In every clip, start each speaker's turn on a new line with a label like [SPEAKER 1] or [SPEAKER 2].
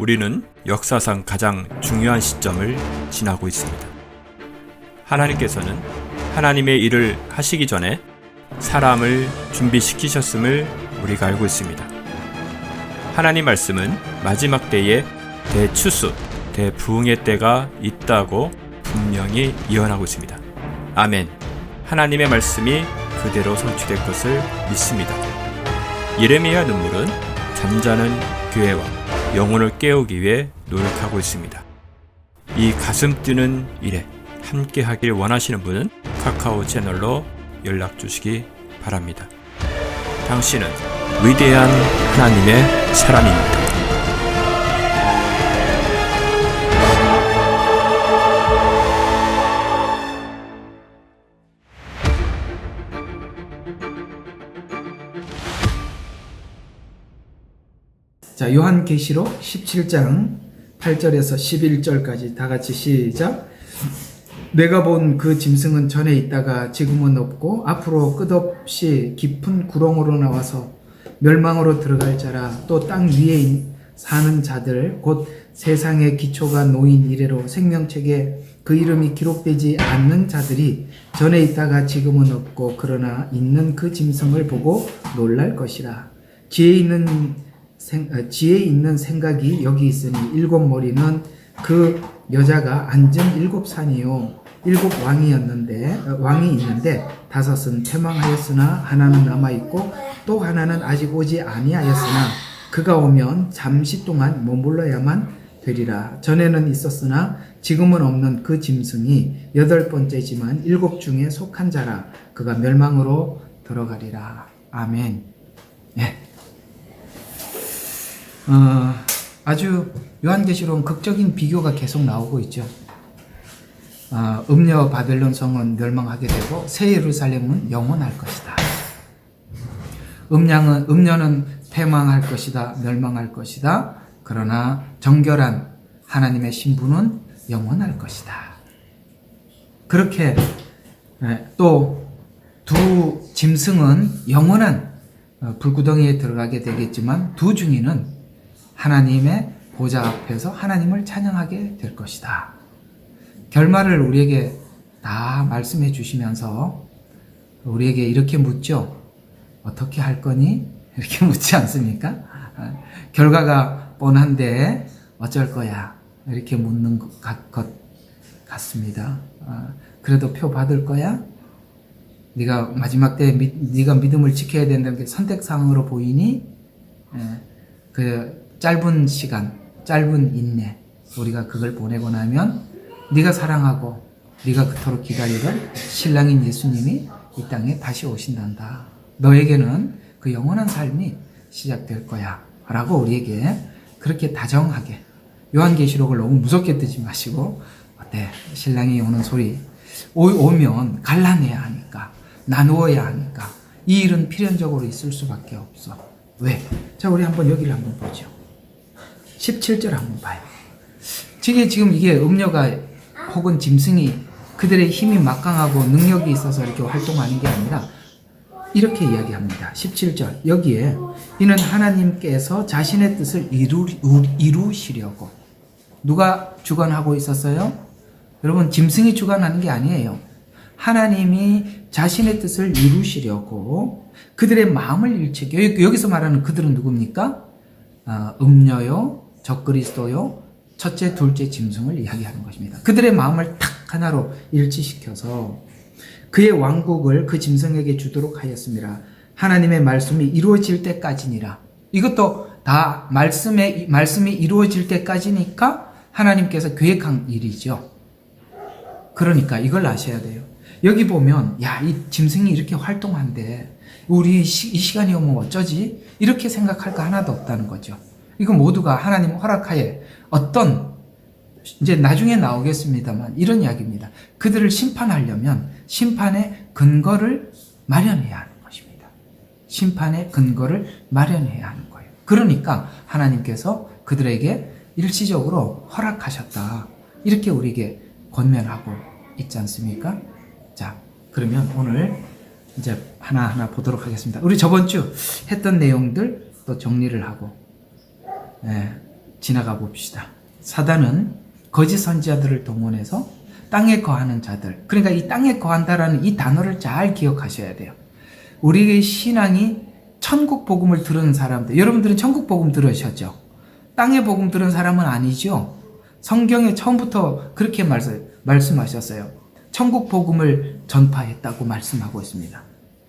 [SPEAKER 1] 우리는 역사상 가장 중요한 시점을 지나고 있습니다. 하나님께서는 하나님의 일을 하시기 전에 사람을 준비시키셨음을 우리가 알고 있습니다. 하나님 말씀은 마지막 때에 대추수, 대부흥의 때가 있다고 분명히 예언하고 있습니다. 아멘. 하나님의 말씀이 그대로 성취될 것을 믿습니다. 예레미야 눈물은 잠자는 교회와 영혼을 깨우기 위해 노력하고 있습니다. 이 가슴 뛰는 일에 함께 하길 원하시는 분은 카카오 채널로 연락 주시기 바랍니다. 당신은 위대한 하나님의 사람입니다.
[SPEAKER 2] 자, 요한계시록 17장 8절에서 11절까지 다 같이 시작. 내가 본 그 짐승은 전에 있다가 지금은 없고 앞으로 끝없이 깊은 구렁으로 나와서 멸망으로 들어갈 자라. 또 땅 위에 사는 자들 곧 세상의 기초가 놓인 이래로 생명책에 그 이름이 기록되지 않는 자들이 전에 있다가 지금은 없고 그러나 있는 그 짐승을 보고 놀랄 것이라. 지혜 있는 생각이 여기 있으니 일곱 머리는 그 여자가 앉은 일곱 산이요 일곱 왕이 있는데 다섯은 패망하였으나 하나는 남아있고 또 하나는 아직 오지 아니하였으나 그가 오면 잠시 동안 머물러야만 되리라. 전에는 있었으나 지금은 없는 그 짐승이 여덟 번째지만 일곱 중에 속한 자라. 그가 멸망으로 들어가리라. 아멘. 네. 아주 요한계시록은 극적인 비교가 계속 나오고 있죠. 음녀 바벨론 성은 멸망하게 되고 새 예루살렘은 영원할 것이다. 음녀는 패망할 것이다, 멸망할 것이다. 그러나 정결한 하나님의 신부는 영원할 것이다. 그렇게 또 두 짐승은 영원한 불구덩이에 들어가게 되겠지만 두 중이는 하나님의 보좌 앞에서 하나님을 찬양하게 될 것이다. 결말을 우리에게 다 말씀해 주시면서 우리에게 이렇게 묻죠. 어떻게 할 거니? 이렇게 묻지 않습니까? 결과가 뻔한데 어쩔 거야? 이렇게 묻는 것 같습니다. 그래도 표 받을 거야? 네가 마지막 때 네가 믿음을 지켜야 된다는 게 선택사항으로 보이니? 그 짧은 시간, 짧은 인내, 우리가 그걸 보내고 나면 네가 사랑하고 네가 그토록 기다리던 신랑인 예수님이 이 땅에 다시 오신단다. 너에게는 그 영원한 삶이 시작될 거야 라고 우리에게 그렇게 다정하게, 요한계시록을 너무 무섭게 듣지 마시고, 어때? 신랑이 오는 소리 오면 갈라내야 하니까, 나누어야 하니까 이 일은 필연적으로 있을 수밖에 없어. 왜? 자, 우리 한번 여기를 한번 보죠. 17절 한번 봐요. 지금 이게 음녀가 혹은 짐승이 그들의 힘이 막강하고 능력이 있어서 이렇게 활동하는 게 아니라 이렇게 이야기합니다. 17절 여기에 이는 하나님께서 자신의 뜻을 이루시려고. 누가 주관하고 있었어요? 여러분, 짐승이 주관하는 게 아니에요. 하나님이 자신의 뜻을 이루시려고 그들의 마음을 일치게. 여기서 말하는 그들은 누굽니까? 음녀요, 적그리스도요, 첫째, 둘째 짐승을 이야기하는 것입니다. 그들의 마음을 탁 하나로 일치시켜서 그의 왕국을 그 짐승에게 주도록 하였습니다. 하나님의 말씀이 이루어질 때까지니라. 이것도 다 말씀이 이루어질 때까지니까 하나님께서 계획한 일이죠. 그러니까 이걸 아셔야 돼요. 여기 보면 이 짐승이 이렇게 활동한데 우리 이 시간이 오면 어쩌지? 이렇게 생각할 거 하나도 없다는 거죠. 이거 모두가 하나님 허락하에 어떤, 이제 나중에 나오겠습니다만 이런 이야기입니다. 그들을 심판하려면 심판의 근거를 마련해야 하는 것입니다. 심판의 근거를 마련해야 하는 거예요. 그러니까 하나님께서 그들에게 일시적으로 허락하셨다. 이렇게 우리에게 권면하고 있지 않습니까? 자, 그러면 오늘 이제 하나하나 보도록 하겠습니다. 우리 저번 주 했던 내용들 또 정리를 하고, 지나가 봅시다. 사단은 거짓 선지자들을 동원해서 땅에 거하는 자들, 그러니까 이 땅에 거한다라는 이 단어를 잘 기억하셔야 돼요. 우리의 신앙이 천국 복음을 들은 사람들, 여러분들은 천국 복음 들으셨죠? 땅의 복음 들은 사람은 아니죠? 성경에 처음부터 그렇게 말씀하셨어요. 천국 복음을 전파했다고 말씀하고 있습니다.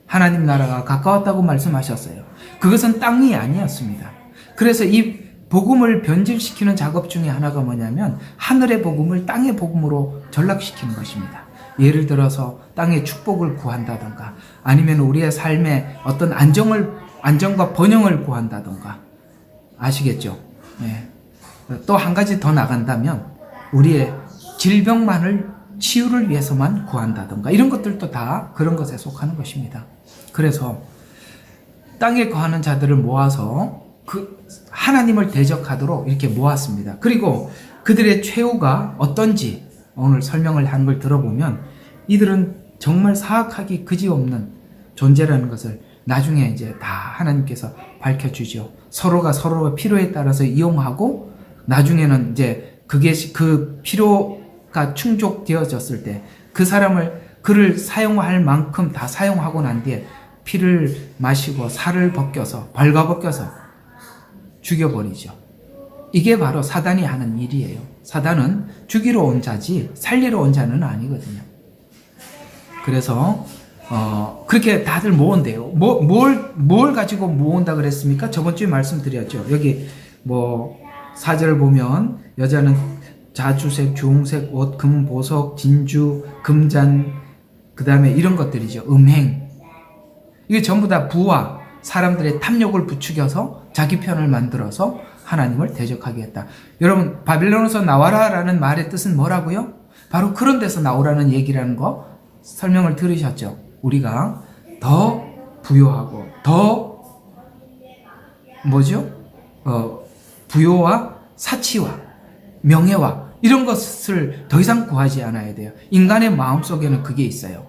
[SPEAKER 2] 하나님 나라가 가까웠다고 말씀하셨어요. 그것은 땅이 아니었습니다. 그래서 이 복음을 변질시키는 작업 중에 하나가 뭐냐면 하늘의 복음을 땅의 복음으로 전락시키는 것입니다. 예를 들어서 땅의 축복을 구한다던가 아니면 우리의 삶에 어떤 안정과 번영을 구한다던가 아시겠죠? 네. 또 한 가지 더 나간다면 우리의 질병만을 치유를 위해서만 구한다던가 이런 것들도 다 그런 것에 속하는 것입니다. 그래서 땅에 거하는 자들을 모아서 그 하나님을 대적하도록 이렇게 모았습니다. 그리고 그들의 최후가 어떤지 오늘 설명을 하는 걸 들어보면 이들은 정말 사악하기 그지없는 존재라는 것을 나중에 이제 다 하나님께서 밝혀주죠. 서로가 서로의 필요에 따라서 이용하고 나중에는 이제 그 필요가 충족되어졌을 때 그 그를 사용할 만큼 다 사용하고 난 뒤에 피를 마시고 살을 벗겨서 발가벗겨서 죽여버리죠. 이게 바로 사단이 하는 일이에요. 사단은 죽이러 온 자지 살리러 온 자는 아니거든요. 그래서 그렇게 다들 모은대요. 뭘 가지고 모은다 그랬습니까? 저번 주에 말씀드렸죠. 여기 4절을 보면 여자는 자주색, 주홍색 옷, 금, 보석, 진주, 금잔, 그 다음에 이런 것들이죠. 음행. 이게 전부 다 부와 사람들의 탐욕을 부추겨서 자기 편을 만들어서 하나님을 대적하게 했다. 여러분, 바빌론에서 나와라 라는 말의 뜻은 뭐라고요? 바로 그런 데서 나오라는 얘기라는 거 설명을 들으셨죠? 우리가 더 부요하고 더 부요와 사치와 명예와 이런 것을 더 이상 구하지 않아야 돼요. 인간의 마음속에는 그게 있어요.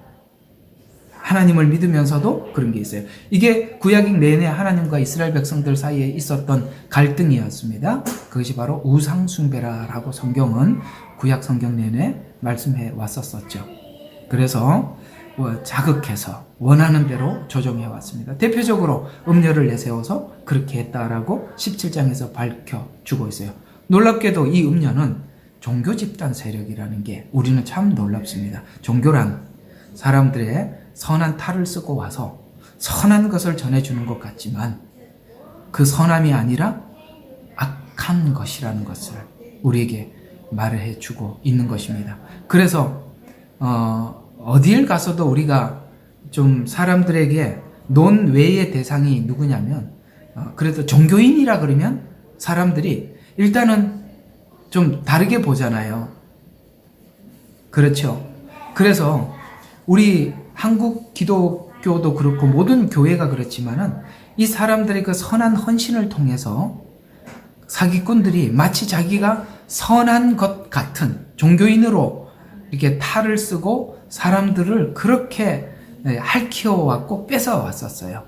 [SPEAKER 2] 하나님을 믿으면서도 그런 게 있어요. 이게 구약인 내내 하나님과 이스라엘 백성들 사이에 있었던 갈등이었습니다. 그것이 바로 우상숭배라고 성경은 구약 성경 내내 말씀해 왔었죠. 그래서 자극해서 원하는 대로 조정해 왔습니다. 대표적으로 음녀를 내세워서 그렇게 했다라고 17장에서 밝혀주고 있어요. 놀랍게도 이 음녀는 종교 집단 세력이라는 게 우리는 참 놀랍습니다. 종교란 사람들의 선한 탈을 쓰고 와서 선한 것을 전해주는 것 같지만 그 선함이 아니라 악한 것이라는 것을 우리에게 말을 해주고 있는 것입니다. 그래서 어딜 가서도 우리가 좀 사람들에게 논외의 대상이 누구냐면 그래도 종교인이라 그러면 사람들이 일단은 좀 다르게 보잖아요. 그렇죠. 그래서 우리 한국 기독교도 그렇고 모든 교회가 그렇지만은 이 사람들의 그 선한 헌신을 통해서 사기꾼들이 마치 자기가 선한 것 같은 종교인으로 이렇게 탈을 쓰고 사람들을 그렇게 할키워왔고 뺏어왔었어요.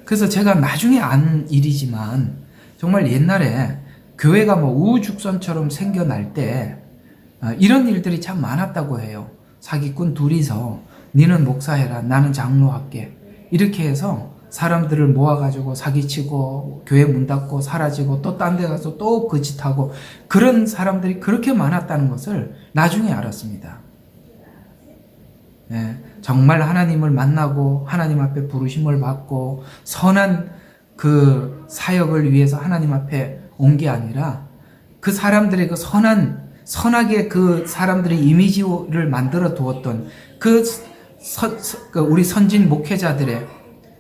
[SPEAKER 2] 그래서 제가 나중에 안 일이지만 정말 옛날에 교회가 우후죽순처럼 생겨날 때 이런 일들이 참 많았다고 해요. 사기꾼 둘이서 니는 목사해라, 나는 장로할게. 이렇게 해서 사람들을 모아가지고 사기치고 교회 문 닫고 사라지고 또 딴 데 가서 또 그 짓하고 그런 사람들이 그렇게 많았다는 것을 나중에 알았습니다. 정말 하나님을 만나고 하나님 앞에 부르심을 받고 선한 그 사역을 위해서 하나님 앞에 온 게 아니라 그 사람들의 그 선하게 그 사람들의 이미지를 만들어 두었던 우리 선진 목회자들의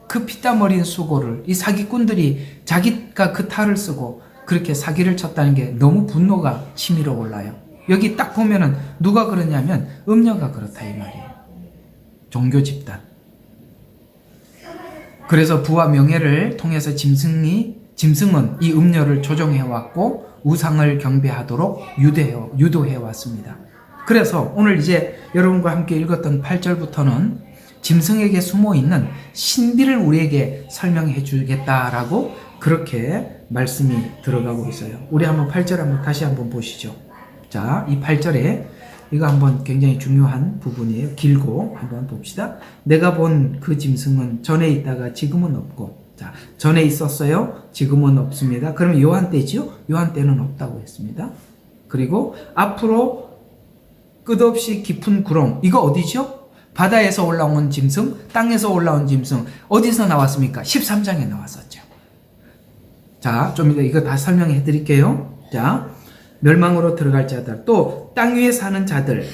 [SPEAKER 2] 그 피땀 어린 수고를 이 사기꾼들이 자기가 그 탈을 쓰고 그렇게 사기를 쳤다는 게 너무 분노가 치밀어 올라요. 여기 딱 보면은 누가 그러냐면 음녀가 그렇다 이 말이에요. 종교 집단. 그래서 부와 명예를 통해서 짐승은 이 음녀를 조종해왔고 우상을 경배하도록 유도해왔습니다. 그래서 오늘 이제 여러분과 함께 읽었던 8절부터는 짐승에게 숨어있는 신비를 우리에게 설명해 주겠다라고 그렇게 말씀이 들어가고 있어요. 우리 한번 8절 한번 다시 한번 보시죠. 자, 이 8절에 이거 한번 굉장히 중요한 부분이에요. 길고 한번 봅시다. 내가 본 그 짐승은 전에 있다가 지금은 없고, 자, 전에 있었어요. 지금은 없습니다. 그러면 요한 때지요? 요한 때는 없다고 했습니다. 그리고 앞으로 끝없이 깊은 구렁, 이거 어디죠? 바다에서 올라온 짐승, 땅에서 올라온 짐승, 어디서 나왔습니까? 13장에 나왔었죠. 자, 좀 이거 다 설명해 드릴게요. 자, 멸망으로 들어갈 자들, 또 땅 위에 사는 자들,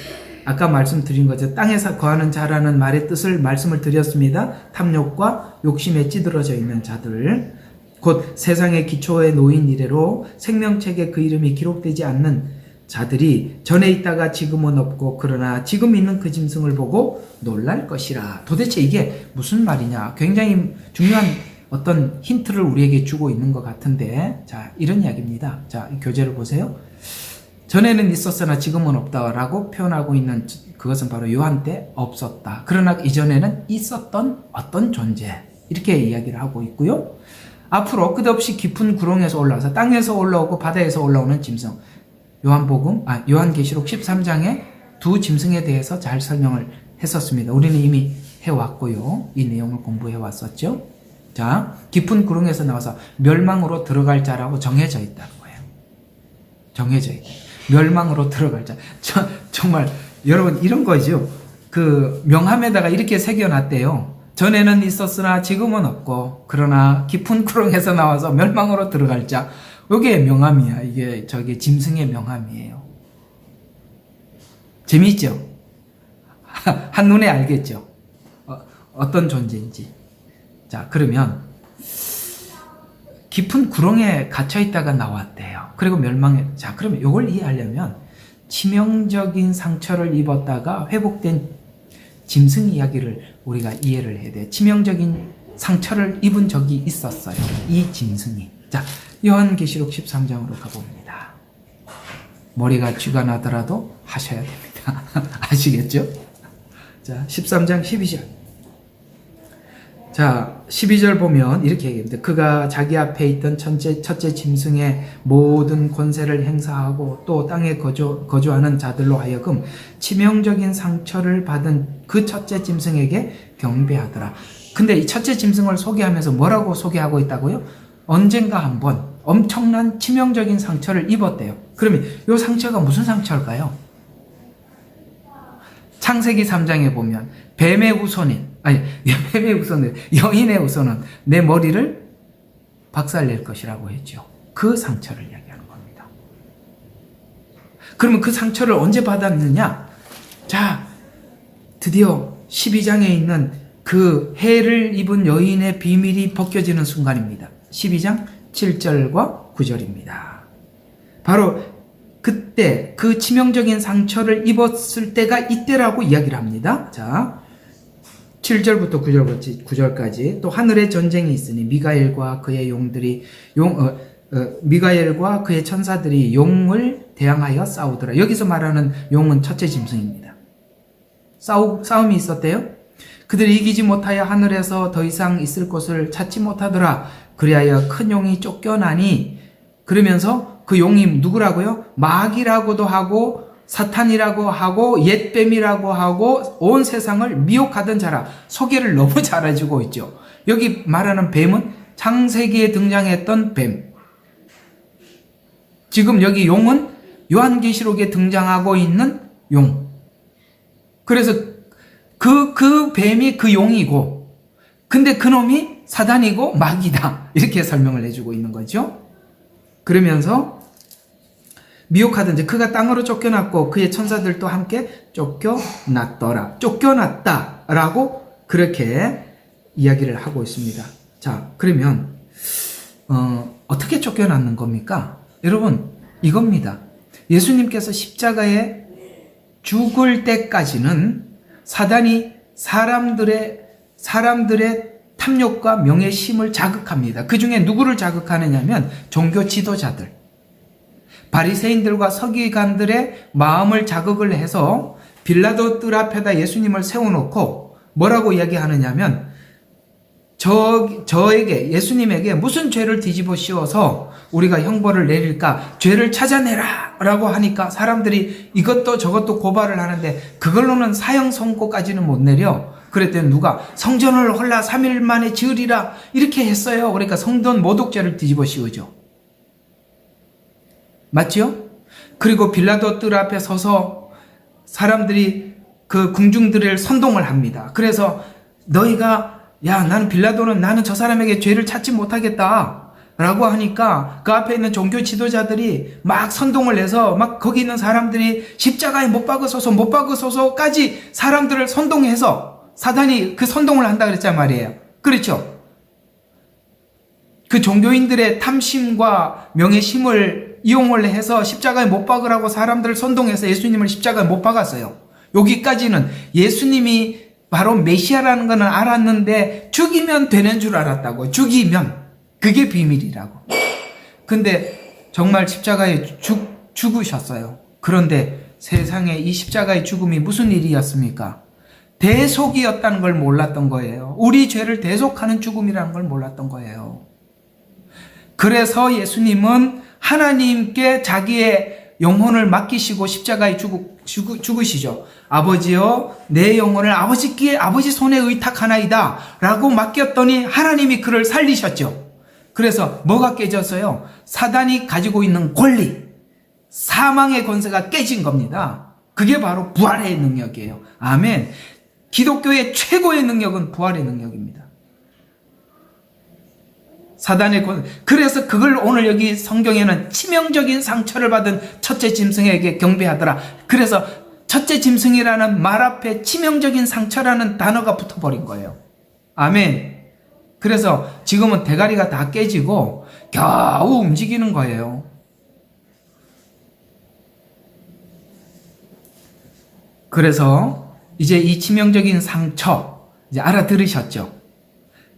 [SPEAKER 2] 아까 말씀드린 거죠. 땅에 거하는 자라는 말의 뜻을 말씀을 드렸습니다. 탐욕과 욕심에 찌들어져 있는 자들, 곧 세상의 기초에 놓인 이래로 생명책에 그 이름이 기록되지 않는 자들이 전에 있다가 지금은 없고 그러나 지금 있는 그 짐승을 보고 놀랄 것이라. 도대체 이게 무슨 말이냐? 굉장히 중요한 어떤 힌트를 우리에게 주고 있는 것 같은데, 자, 이런 이야기입니다. 자, 이 교재를 보세요. 전에는 있었으나 지금은 없다라고 표현하고 있는 그것은 바로 요한 때 없었다. 그러나 이전에는 있었던 어떤 존재, 이렇게 이야기를 하고 있고요. 앞으로 끝없이 깊은 구렁에서 올라와서 땅에서 올라오고 바다에서 올라오는 짐승, 요한계시록 13장에 두 짐승에 대해서 잘 설명을 했었습니다. 우리는 이미 해왔고요. 이 내용을 공부해 왔었죠. 자, 깊은 구렁에서 나와서 멸망으로 들어갈 자라고 정해져 있다는 거예요. 정해져 있다. 멸망으로 들어갈 자. 정말 여러분 이런 거죠. 그 명함에다가 이렇게 새겨놨대요. 전에는 있었으나 지금은 없고 그러나 깊은 구렁에서 나와서 멸망으로 들어갈 자. 이게 명함이야. 이게 저기 짐승의 명함이에요. 재미있죠? 한눈에 알겠죠? 어떤 존재인지. 자, 그러면 깊은 구렁에 갇혀 있다가 나왔대요. 그리고 멸망해. 자, 그러면 이걸 이해하려면 치명적인 상처를 입었다가 회복된 짐승 이야기를 우리가 이해를 해야 돼요. 치명적인 상처를 입은 적이 있었어요. 이 짐승이. 자, 요한계시록 13장으로 가봅니다. 머리가 쥐가 나더라도 하셔야 됩니다. 아시겠죠? 자, 13장 12절. 자, 12절 보면 이렇게 얘기합니다. 그가 자기 앞에 있던 첫째 짐승의 모든 권세를 행사하고 또 땅에 거주하는 자들로 하여금 치명적인 상처를 받은 그 첫째 짐승에게 경배하더라. 근데 이 첫째 짐승을 소개하면서 뭐라고 소개하고 있다고요? 언젠가 한번 엄청난 치명적인 상처를 입었대요. 그러면 이 상처가 무슨 상처일까요? 창세기 3장에 보면 뱀의 후손인, 여인의 후손은 내 머리를 박살낼 것이라고 했죠. 그 상처를 이야기하는 겁니다. 그러면 그 상처를 언제 받았느냐? 자, 드디어 12장에 있는 그 해를 입은 여인의 비밀이 벗겨지는 순간입니다. 12장 7절과 9절입니다. 바로 그때 그 치명적인 상처를 입었을 때가 이때라고 이야기를 합니다. 자, 7절부터 9절까지 또 하늘에 전쟁이 있으니 미가엘과 그의 용들이 미가엘과 그의 천사들이 용을 대항하여 싸우더라. 여기서 말하는 용은 첫째 짐승입니다. 싸움이 있었대요. 그들이 이기지 못하여 하늘에서 더 이상 있을 곳을 찾지 못하더라. 그리하여 큰 용이 쫓겨나니, 그러면서 그 용이 누구라고요? 마귀라고도 하고 사탄이라고 하고 옛뱀이라고 하고 온 세상을 미혹하던 자라. 소개를 너무 잘해주고 있죠. 여기 말하는 뱀은 창세기에 등장했던 뱀. 지금 여기 용은 요한계시록에 등장하고 있는 용. 그래서 그 뱀이 그 용이고, 근데 그 놈이 사단이고 마귀다. 이렇게 설명을 해주고 있는 거죠. 그러면서 미혹하든지 그가 땅으로 쫓겨났고 그의 천사들도 함께 쫓겨났더라. 쫓겨났다라고 그렇게 이야기를 하고 있습니다. 자, 그러면 어떻게 쫓겨났는 겁니까? 여러분, 이겁니다. 예수님께서 십자가에 죽을 때까지는 사단이 사람들의 탐욕과 명예심을 자극합니다. 그 중에 누구를 자극하느냐면 종교 지도자들, 바리새인들과 서기관들의 마음을 자극을 해서 빌라도 뜰 앞에다 예수님을 세워놓고 뭐라고 이야기하느냐면 저에게, 예수님에게 무슨 죄를 뒤집어 씌워서 우리가 형벌을 내릴까? 죄를 찾아내라! 라고 하니까 사람들이 이것도 저것도 고발을 하는데 그걸로는 사형 선고까지는 못 내려. 그랬더니 누가 성전을 헐라 3일 만에 지으리라 이렇게 했어요. 그러니까 성전 모독죄를 뒤집어 씌우죠. 맞죠? 그리고 빌라도 뜰 앞에 서서 사람들이 그 궁중들을 선동을 합니다. 그래서 너희가 나는 빌라도는 나는 저 사람에게 죄를 찾지 못하겠다 라고 하니까 그 앞에 있는 종교 지도자들이 막 선동을 해서 막 거기 있는 사람들이 십자가에 못 박으소서까지 사람들을 선동해서 사단이 그 선동을 한다 그랬단 말이에요. 그렇죠? 그 종교인들의 탐심과 명예심을 이용을 해서 십자가에 못 박으라고 사람들을 선동해서 예수님을 십자가에 못 박았어요. 여기까지는 예수님이 바로 메시아라는 거는 알았는데 죽이면 되는 줄 알았다고. 죽이면 그게 비밀이라고. 근데 정말 십자가에 죽으셨어요. 그런데 세상에 이 십자가의 죽음이 무슨 일이었습니까? 대속이었다는 걸 몰랐던 거예요. 우리 죄를 대속하는 죽음이라는 걸 몰랐던 거예요. 그래서 예수님은 하나님께 자기의 영혼을 맡기시고 십자가에 죽으시죠. 아버지여 내 영혼을 아버지 손에 의탁하나이다 라고 맡겼더니 하나님이 그를 살리셨죠. 그래서 뭐가 깨졌어요? 사단이 가지고 있는 권리, 사망의 권세가 깨진 겁니다. 그게 바로 부활의 능력이에요. 아멘. 기독교의 최고의 능력은 부활의 능력입니다. 사단의 권세. 그래서 그걸 오늘 여기 성경에는 치명적인 상처를 받은 첫째 짐승에게 경배하더라. 그래서 첫째 짐승이라는 말 앞에 치명적인 상처라는 단어가 붙어버린 거예요. 아멘. 그래서 지금은 대가리가 다 깨지고 겨우 움직이는 거예요. 그래서 이제 이 치명적인 상처 이제 알아들으셨죠.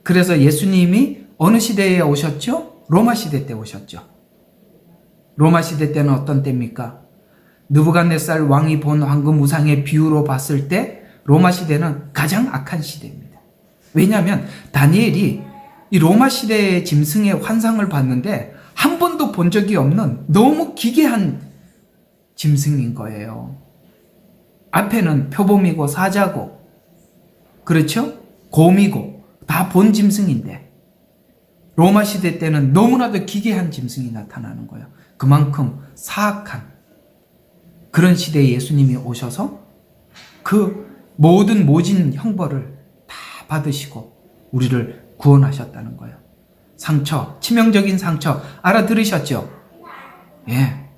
[SPEAKER 2] 그래서 예수님이 어느 시대에 오셨죠? 로마 시대 때 오셨죠. 로마 시대 때는 어떤 때입니까? 느부갓네살 왕이 본 황금 우상의 비유로 봤을 때 로마 시대는 가장 악한 시대입니다. 왜냐하면 다니엘이 이 로마 시대의 짐승의 환상을 봤는데 한 번도 본 적이 없는 너무 기괴한 짐승인 거예요. 앞에는 표범이고 사자고 그렇죠? 곰이고 다 본 짐승인데 로마 시대 때는 너무나도 기괴한 짐승이 나타나는 거예요. 그만큼 사악한 그런 시대에 예수님이 오셔서 그 모든 모진 형벌을 다 받으시고 우리를 구원하셨다는 거예요. 상처, 치명적인 상처 알아들으셨죠? 예.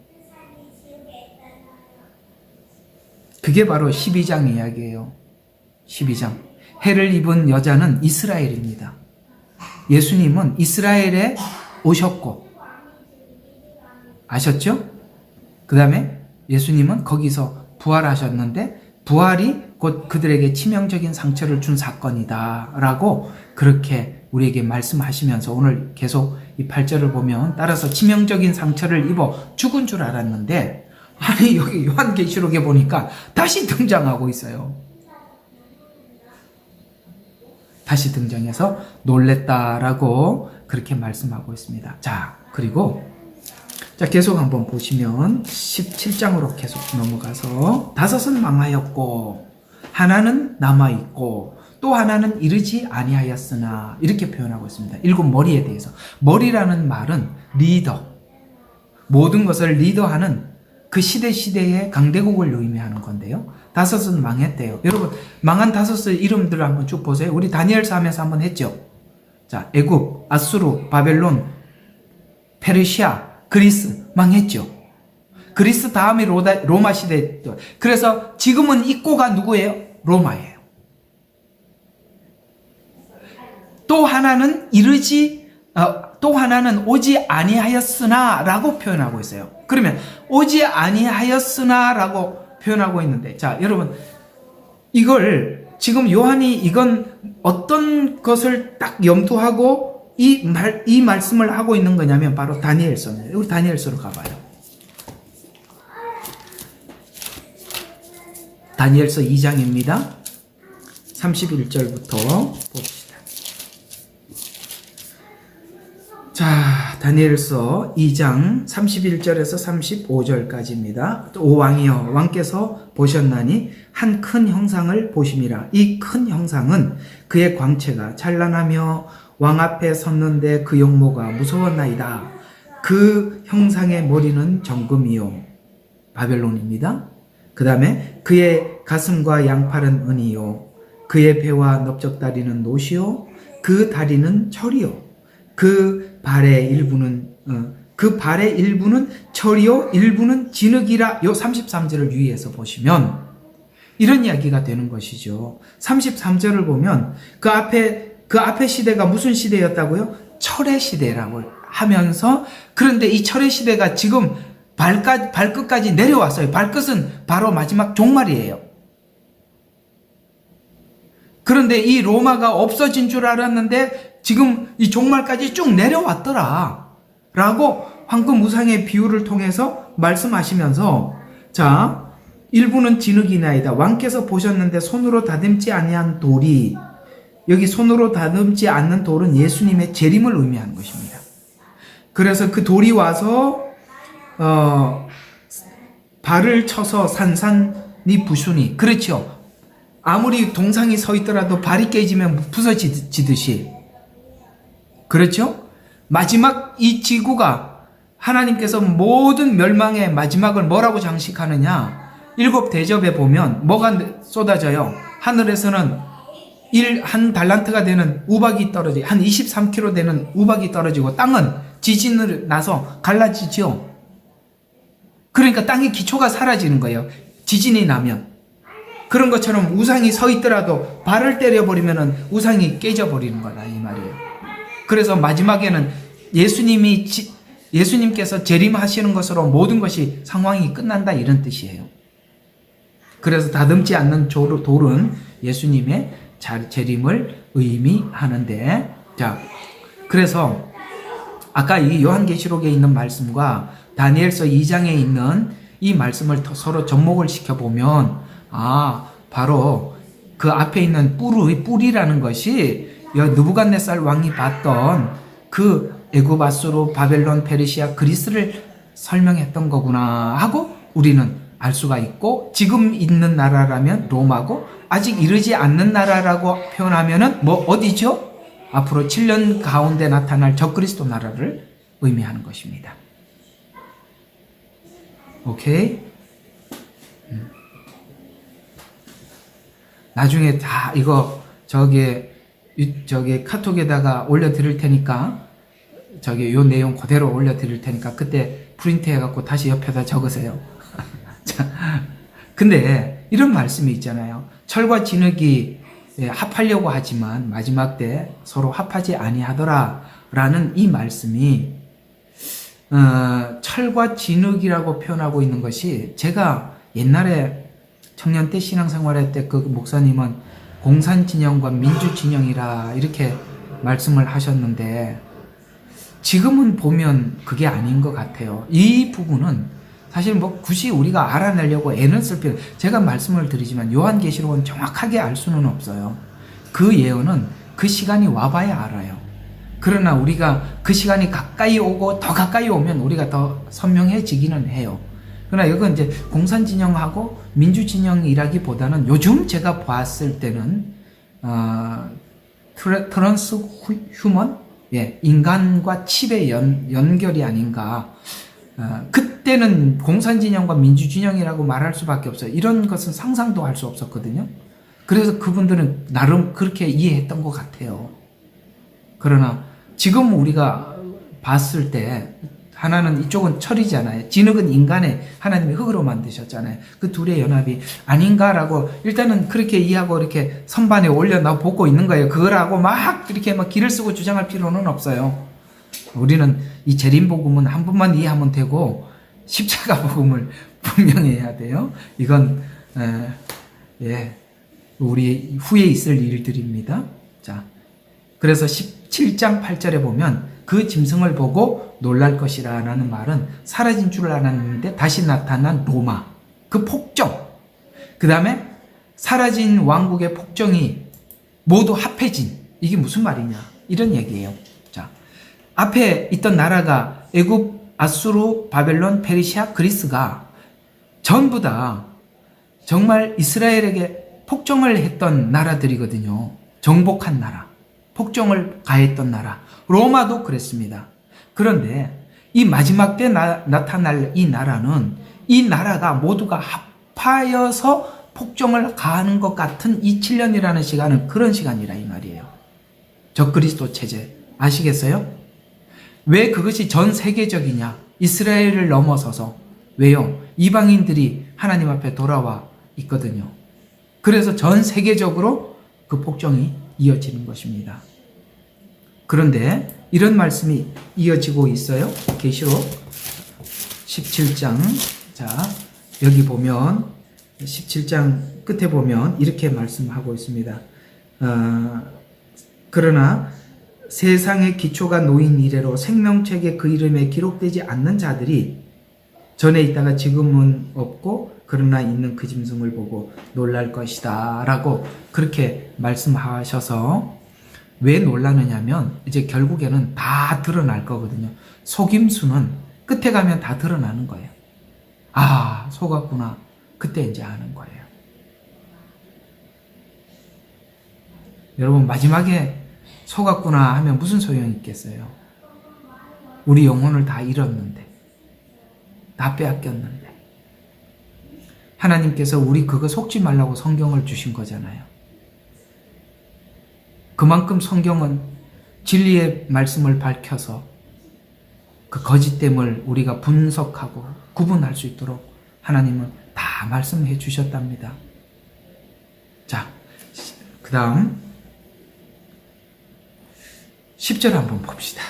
[SPEAKER 2] 그게 바로 12장 이야기예요. 12장. 해를 입은 여자는 이스라엘입니다. 예수님은 이스라엘에 오셨고 아셨죠? 그 다음에 예수님은 거기서 부활하셨는데 부활이 곧 그들에게 치명적인 상처를 준 사건이다 라고 그렇게 우리에게 말씀하시면서 오늘 계속 이 8절을 보면 따라서 치명적인 상처를 입어 죽은 줄 알았는데 아니 여기 요한계시록에 보니까 다시 등장하고 있어요. 다시 등장해서 놀랬다라고 그렇게 말씀하고 있습니다. 자, 그리고 계속 한번 보시면 17장으로 계속 넘어가서 다섯은 망하였고 하나는 남아있고 또 하나는 이르지 아니하였으나 이렇게 표현하고 있습니다. 일곱 머리에 대해서. 머리라는 말은 리더, 모든 것을 리더하는 그 시대의 강대국을 의미하는 건데요. 다섯은 망했대요. 여러분 망한 다섯의 이름들을 한번 쭉 보세요. 우리 다니엘서 하면서 한번 했죠. 자, 애굽, 아수르, 바벨론, 페르시아, 그리스 망했죠. 그리스 다음이 로마 시대. 그래서 지금은 입고가 누구예요? 로마예요. 또 하나는 또 하나는 오지 아니하였으나 라고 표현하고 있어요. 그러면 오지 아니하였으나 라고 표현하고 있는데 자 여러분 이걸 지금 요한이 이건 어떤 것을 딱 염두하고 이 말씀을 하고 있는 거냐면 바로 다니엘서입니다. 우리 다니엘서로 가봐요. 다니엘서 2장입니다. 31절부터 봅시다. 자, 다니엘서 2장 31절에서 35절까지입니다. 오 왕이여, 왕께서 보셨나니 한 큰 형상을 보심이라. 이 큰 형상은 그의 광채가 찬란하며 왕 앞에 섰는데 그 용모가 무서웠나이다. 그 형상의 머리는 정금이요, 바벨론입니다. 그 다음에 그의 가슴과 양팔은 은이요, 그의 배와 넓적다리는 노시요, 그 다리는 철이요, 그 발의 일부는 철이요, 일부는 진흙이라. 요 33절을 유의해서 보시면 이런 이야기가 되는 것이죠. 33절을 보면 그 앞에 시대가 무슨 시대였다고요? 철의 시대라고 하면서, 그런데 이 철의 시대가 지금 발끝까지 내려왔어요. 발끝은 바로 마지막 종말이에요. 그런데 이 로마가 없어진 줄 알았는데 지금 이 종말까지 쭉 내려왔더라 라고 황금 우상의 비유를 통해서 말씀하시면서, 자, 일부는 진흙이나이다. 왕께서 보셨는데 손으로 다듬지 아니한 돌이, 여기 손으로 다듬지 않는 돌은 예수님의 재림을 의미하는 것입니다. 그래서 그 돌이 와서 발을 쳐서 산산이 부수니, 그렇죠. 아무리 동상이 서 있더라도 발이 깨지면 부서지듯이, 그렇죠? 마지막 이 지구가, 하나님께서 모든 멸망의 마지막을 뭐라고 장식하느냐? 7 대접에 보면 뭐가 쏟아져요? 하늘에서는 한 달란트가 되는 우박이 떨어지고, 한 23kg 되는 우박이 떨어지고, 땅은 지진을 나서 갈라지죠. 그러니까 땅의 기초가 사라지는 거예요. 지진이 나면. 그런 것처럼 우상이 서 있더라도 발을 때려버리면 우상이 깨져버리는 거다, 이 말이에요. 그래서 마지막에는 예수님께서 재림하시는 것으로 모든 것이 상황이 끝난다, 이런 뜻이에요. 그래서 다듬지 않는 돌은 예수님의 재림을 의미하는데, 자, 그래서 아까 이 요한계시록에 있는 말씀과 다니엘서 2장에 있는 이 말씀을 서로 접목을 시켜보면, 바로 그 앞에 있는 뿔이라는 것이 느부갓네살 왕이 봤던 그 애굽, 아수르, 바벨론, 페르시아, 그리스를 설명했던 거구나 하고 우리는 알 수가 있고, 지금 있는 나라라면 로마고, 아직 이르지 않는 나라라고 표현하면은 어디죠? 앞으로 7년 가운데 나타날 적그리스도 나라를 의미하는 것입니다. 오케이? 나중에 다 이거 저기 카톡에다가 올려드릴 테니까, 요 내용 그대로 올려드릴 테니까 그때 프린트 해갖고 다시 옆에다 적으세요. 자, 근데 이런 말씀이 있잖아요. 철과 진흙이 합하려고 하지만 마지막 때 서로 합하지 아니하더라 라는 이 말씀이, 철과 진흙이라고 표현하고 있는 것이, 제가 옛날에 청년 때 신앙생활할 때 그 목사님은 공산진영과 민주진영이라 이렇게 말씀을 하셨는데, 지금은 보면 그게 아닌 것 같아요. 이 부분은 사실 굳이 우리가 알아내려고 애는 쓸 필요, 제가 말씀을 드리지만 요한계시록은 정확하게 알 수는 없어요. 그 예언은 그 시간이 와봐야 알아요. 그러나 우리가 그 시간이 가까이 오고 더 가까이 오면 우리가 더 선명해지기는 해요. 그러나 이건 이제 공산진영하고 민주진영이라기보다는 요즘 제가 봤을 때는 트랜스 휴먼, 인간과 칩의 연결이 아닌가. 그때는 공산진영과 민주진영이라고 말할 수밖에 없어요. 이런 것은 상상도 할 수 없었거든요. 그래서 그분들은 나름 그렇게 이해했던 것 같아요. 그러나 지금 우리가 봤을 때 하나는 이쪽은 철이잖아요. 진흙은 인간의 하나님이 흙으로 만드셨잖아요. 그 둘의 연합이 아닌가라고 일단은 그렇게 이해하고 이렇게 선반에 올려놔 보고 있는 거예요. 그거라고 막 이렇게 길을 쓰고 주장할 필요는 없어요. 우리는 이 재림복음은 한 번만 이해하면 되고, 십자가 복음을 분명히 해야 돼요. 이건 우리 후에 있을 일들입니다. 자, 그래서 17장 8절에 보면 그 짐승을 보고 놀랄 것이라 라는 말은 사라진 줄 알았는데 다시 나타난 로마, 그 폭정, 그 다음에 사라진 왕국의 폭정이 모두 합해진, 이게 무슨 말이냐, 이런 얘기예요. 자, 앞에 있던 나라가 애굽, 아수르, 바벨론, 페르시아, 그리스가 전부 다 정말 이스라엘에게 폭정을 했던 나라들이거든요. 정복한 나라, 폭정을 가했던 나라. 로마도 그랬습니다. 그런데 이 마지막 때 나타날 이 나라는 이 나라가 모두가 합하여서 폭정을 가하는 것 같은 이 7년이라는 시간은 그런 시간이라 이 말이에요. 적그리스도 체제 아시겠어요? 왜 그것이 전 세계적이냐? 이스라엘을 넘어서서. 왜요? 이방인들이 하나님 앞에 돌아와 있거든요. 그래서 전 세계적으로 그 폭정이 이어지는 것입니다. 그런데 이런 말씀이 이어지고 있어요. 계시록 17장. 자, 여기 보면 17장 끝에 보면 이렇게 말씀하고 있습니다. 그러나 세상의 기초가 놓인 이래로 생명책에 그 이름에 기록되지 않는 자들이 전에 있다가 지금은 없고 그러나 있는 그 짐승을 보고 놀랄 것이다 라고 그렇게 말씀하셔서 왜 놀라느냐면 이제 결국에는 다 드러날 거거든요. 속임수는 끝에 가면 다 드러나는 거예요. 아, 속았구나. 그때 이제 아는 거예요. 여러분, 마지막에 속았구나 하면 무슨 소용이 있겠어요? 우리 영혼을 다 잃었는데, 다 빼앗겼는데. 하나님께서 우리 그거 속지 말라고 성경을 주신 거잖아요. 그만큼 성경은 진리의 말씀을 밝혀서 그 거짓됨을 우리가 분석하고 구분할 수 있도록 하나님은 다 말씀해 주셨답니다. 자, 그 다음 10절 한번 봅시다.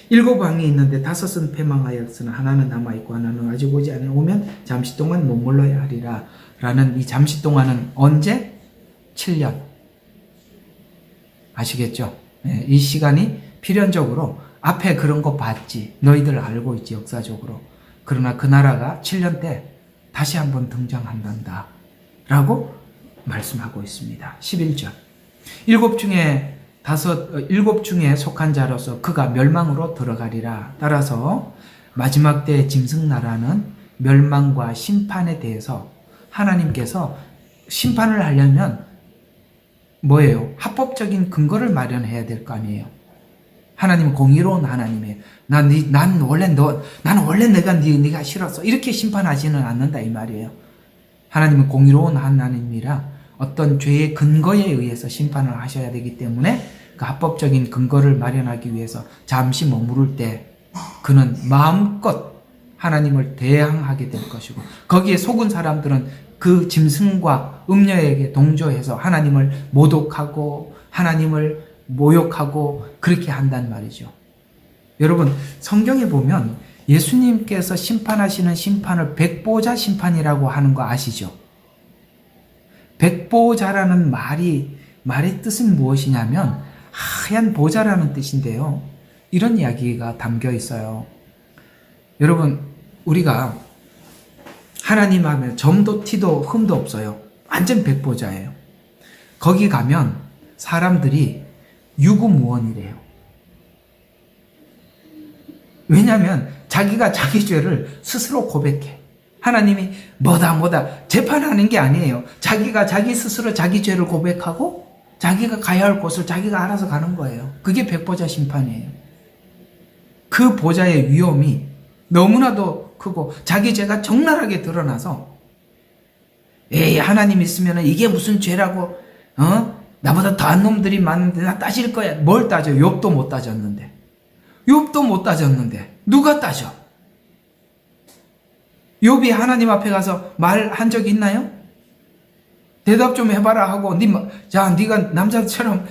[SPEAKER 2] 7 왕이 있는데 5은 패망하였으나 하나는 남아있고 하나는 아직 오지 않으면 오면 잠시 동안 머물러야 하리라. 라는 이 잠시 동안은 언제? 7년. 아시겠죠? 네, 이 시간이 필연적으로 앞에 그런 거 봤지. 너희들 알고 있지, 역사적으로. 그러나 그 나라가 7년 때 다시 한번 등장한단다. 라고 말씀하고 있습니다. 11절. 7 중에 속한 자로서 그가 멸망으로 들어가리라. 따라서 마지막 때 짐승나라는 멸망과 심판에 대해서 하나님께서 심판을 하려면 뭐예요? 합법적인 근거를 마련해야 될 거 아니에요. 하나님은 공의로운 하나님이에요. 나는 원래 내가 네가 싫었어. 이렇게 심판하지는 않는다 이 말이에요. 하나님은 공의로운 하나님이라 어떤 죄의 근거에 의해서 심판을 하셔야 되기 때문에 그 합법적인 근거를 마련하기 위해서 잠시 머무를 때 그는 마음껏 하나님을 대항하게 될 것이고 거기에 속은 사람들은 그 짐승과 음녀에게 동조해서 하나님을 모독하고 하나님을 모욕하고 그렇게 한단 말이죠. 여러분, 성경에 보면 예수님께서 심판하시는 심판을 백보자 심판이라고 하는 거 아시죠? 백보자라는 말의 뜻은 무엇이냐면 하얀 보자라는 뜻인데요. 이런 이야기가 담겨 있어요. 여러분, 우리가 하나님 하면 점도 티도 흠도 없어요. 완전 백보자예요. 거기 가면 사람들이 유구무원이래요. 왜냐하면 자기가 자기 죄를 스스로 고백해. 하나님이 뭐다 재판하는 게 아니에요. 자기가 자기 스스로 자기 죄를 고백하고 자기가 가야 할 곳을 자기가 알아서 가는 거예요. 그게 백보자 심판이에요. 그 보자의 위험이 너무나도 크고 자기 죄가 적나라하게 드러나서 에이, 하나님 있으면 이게 무슨 죄라고 나보다 더한 놈들이 많은데 나 따질 거야. 뭘 따져? 욥도 못 따졌는데. 누가 따져? 욥이 하나님 앞에 가서 말한 적 있나요? 대답 좀 해봐라 하고 네가 남자처럼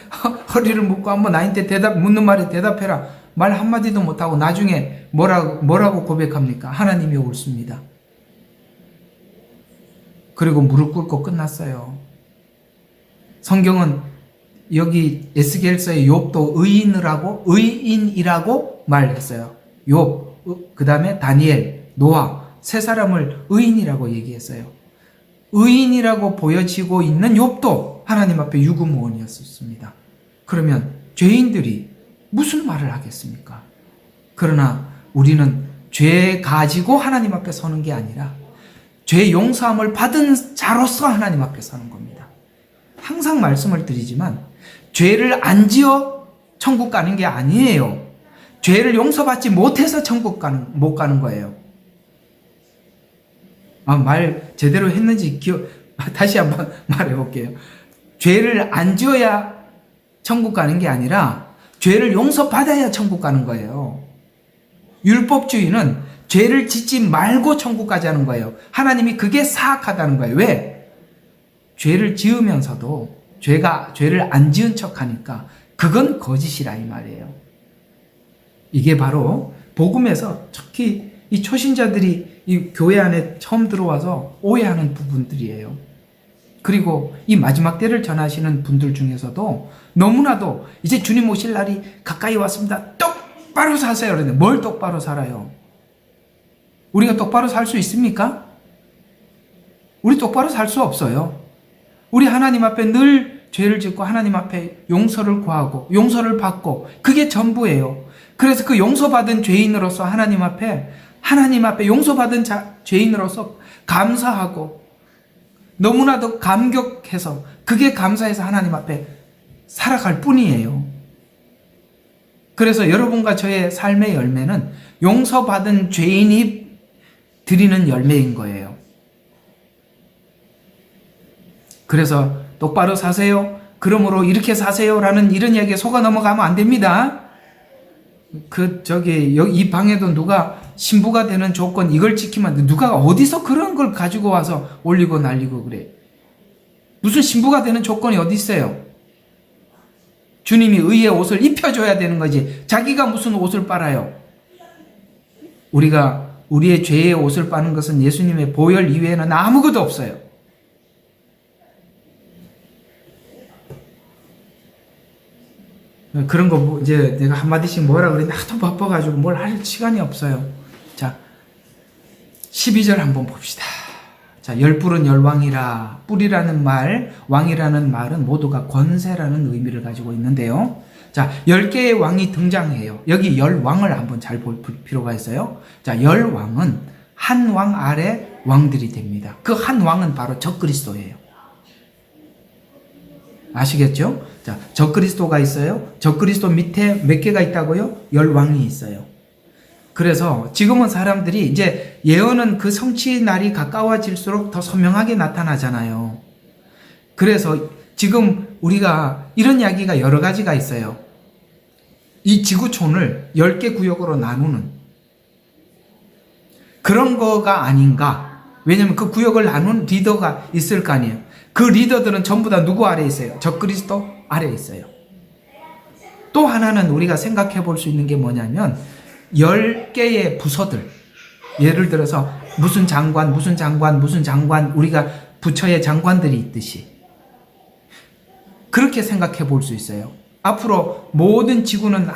[SPEAKER 2] 허리를 묶고 한번 나한테 묻는 말에 대답해라. 말 한마디도 못하고 나중에 뭐라고 고백합니까? 하나님이 옳습니다. 그리고 무릎 꿇고 끝났어요. 성경은 여기 에스겔서의 욥도 의인이라고 말했어요. 욥, 그 다음에 다니엘, 노아 세 사람을 의인이라고 얘기했어요. 의인이라고 보여지고 있는 욥도 하나님 앞에 유구무원이었습니다. 그러면 죄인들이 무슨 말을 하겠습니까? 그러나 우리는 죄 가지고 하나님 앞에 서는 게 아니라 죄 용서함을 받은 자로서 하나님 앞에 서는 겁니다. 항상 말씀을 드리지만 죄를 안 지어 천국 가는 게 아니에요. 죄를 용서받지 못해서 천국 못 가는 거예요. 말 제대로 했는지 다시 한번 말해볼게요. 죄를 안 지어야 천국 가는 게 아니라 죄를 용서받아야 천국 가는 거예요. 율법주의는 죄를 짓지 말고 천국 가자는 거예요. 하나님이 그게 사악하다는 거예요. 왜? 죄를 지으면서도 죄를 안 지은 척하니까 그건 거짓이라 이 말이에요. 이게 바로 복음에서 특히 이 초신자들이 이 교회 안에 처음 들어와서 오해하는 부분들이에요. 그리고 이 마지막 때를 전하시는 분들 중에서도 너무나도 이제 주님 오실 날이 가까이 왔습니다. 똑바로 사세요. 그런데 뭘 똑바로 살아요? 우리가 똑바로 살 수 있습니까? 우리 똑바로 살 수 없어요. 우리 하나님 앞에 늘 죄를 짓고 하나님 앞에 용서를 구하고 용서를 받고 그게 전부예요. 그래서 그 용서받은 죄인으로서 하나님 앞에 용서받은 죄인으로서 감사하고 너무나도 감격해서 그게 감사해서 하나님 앞에 살아갈 뿐이에요. 그래서 여러분과 저의 삶의 열매는 용서받은 죄인이 드리는 열매인 거예요. 그래서 똑바로 사세요. 그러므로 이렇게 사세요라는 이런 이야기에 속아 넘어가면 안 됩니다. 이 방에도 누가 신부가 되는 조건 이걸 지키면 안 돼. 누가 어디서 그런 걸 가지고 와서 올리고 날리고 그래. 무슨 신부가 되는 조건이 어디 있어요? 주님이 의의 옷을 입혀줘야 되는 거지. 자기가 무슨 옷을 빨아요? 우리가 우리의 죄의 옷을 빠는 것은 예수님의 보혈 이외에는 아무것도 없어요. 그런 거 이제 내가 한마디씩 뭐라 그랬는데 하도 바빠가지고 뭘 할 시간이 없어요. 자, 12절 한번 봅시다. 자, 열뿔은 열왕이라. 뿔이라는 말, 왕이라는 말은 모두가 권세라는 의미를 가지고 있는데요. 자, 10개의 왕이 등장해요. 여기 열왕을 한번 잘 볼 필요가 있어요. 자, 열왕은 한 왕 아래 왕들이 됩니다. 그 한 왕은 바로 적그리스도예요. 아시겠죠? 자, 적그리스도가 있어요. 적그리스도 밑에 몇 개가 있다고요? 열왕이 있어요. 그래서 지금은 사람들이 이제 예언은 그 성취의 날이 가까워질수록 더 선명하게 나타나잖아요. 그래서 지금 우리가 이런 이야기가 여러 가지가 있어요. 이 지구촌을 10개 구역으로 나누는 그런 거가 아닌가. 왜냐면 그 구역을 나눈 리더가 있을 거 아니에요. 그 리더들은 전부 다 누구 아래에 있어요? 적그리스도 아래에 있어요. 또 하나는 우리가 생각해 볼 수 있는 게 뭐냐면 10개의 부서들, 예를 들어서 무슨 장관 우리가 부처의 장관들이 있듯이 그렇게 생각해 볼 수 있어요. 앞으로 모든 지구는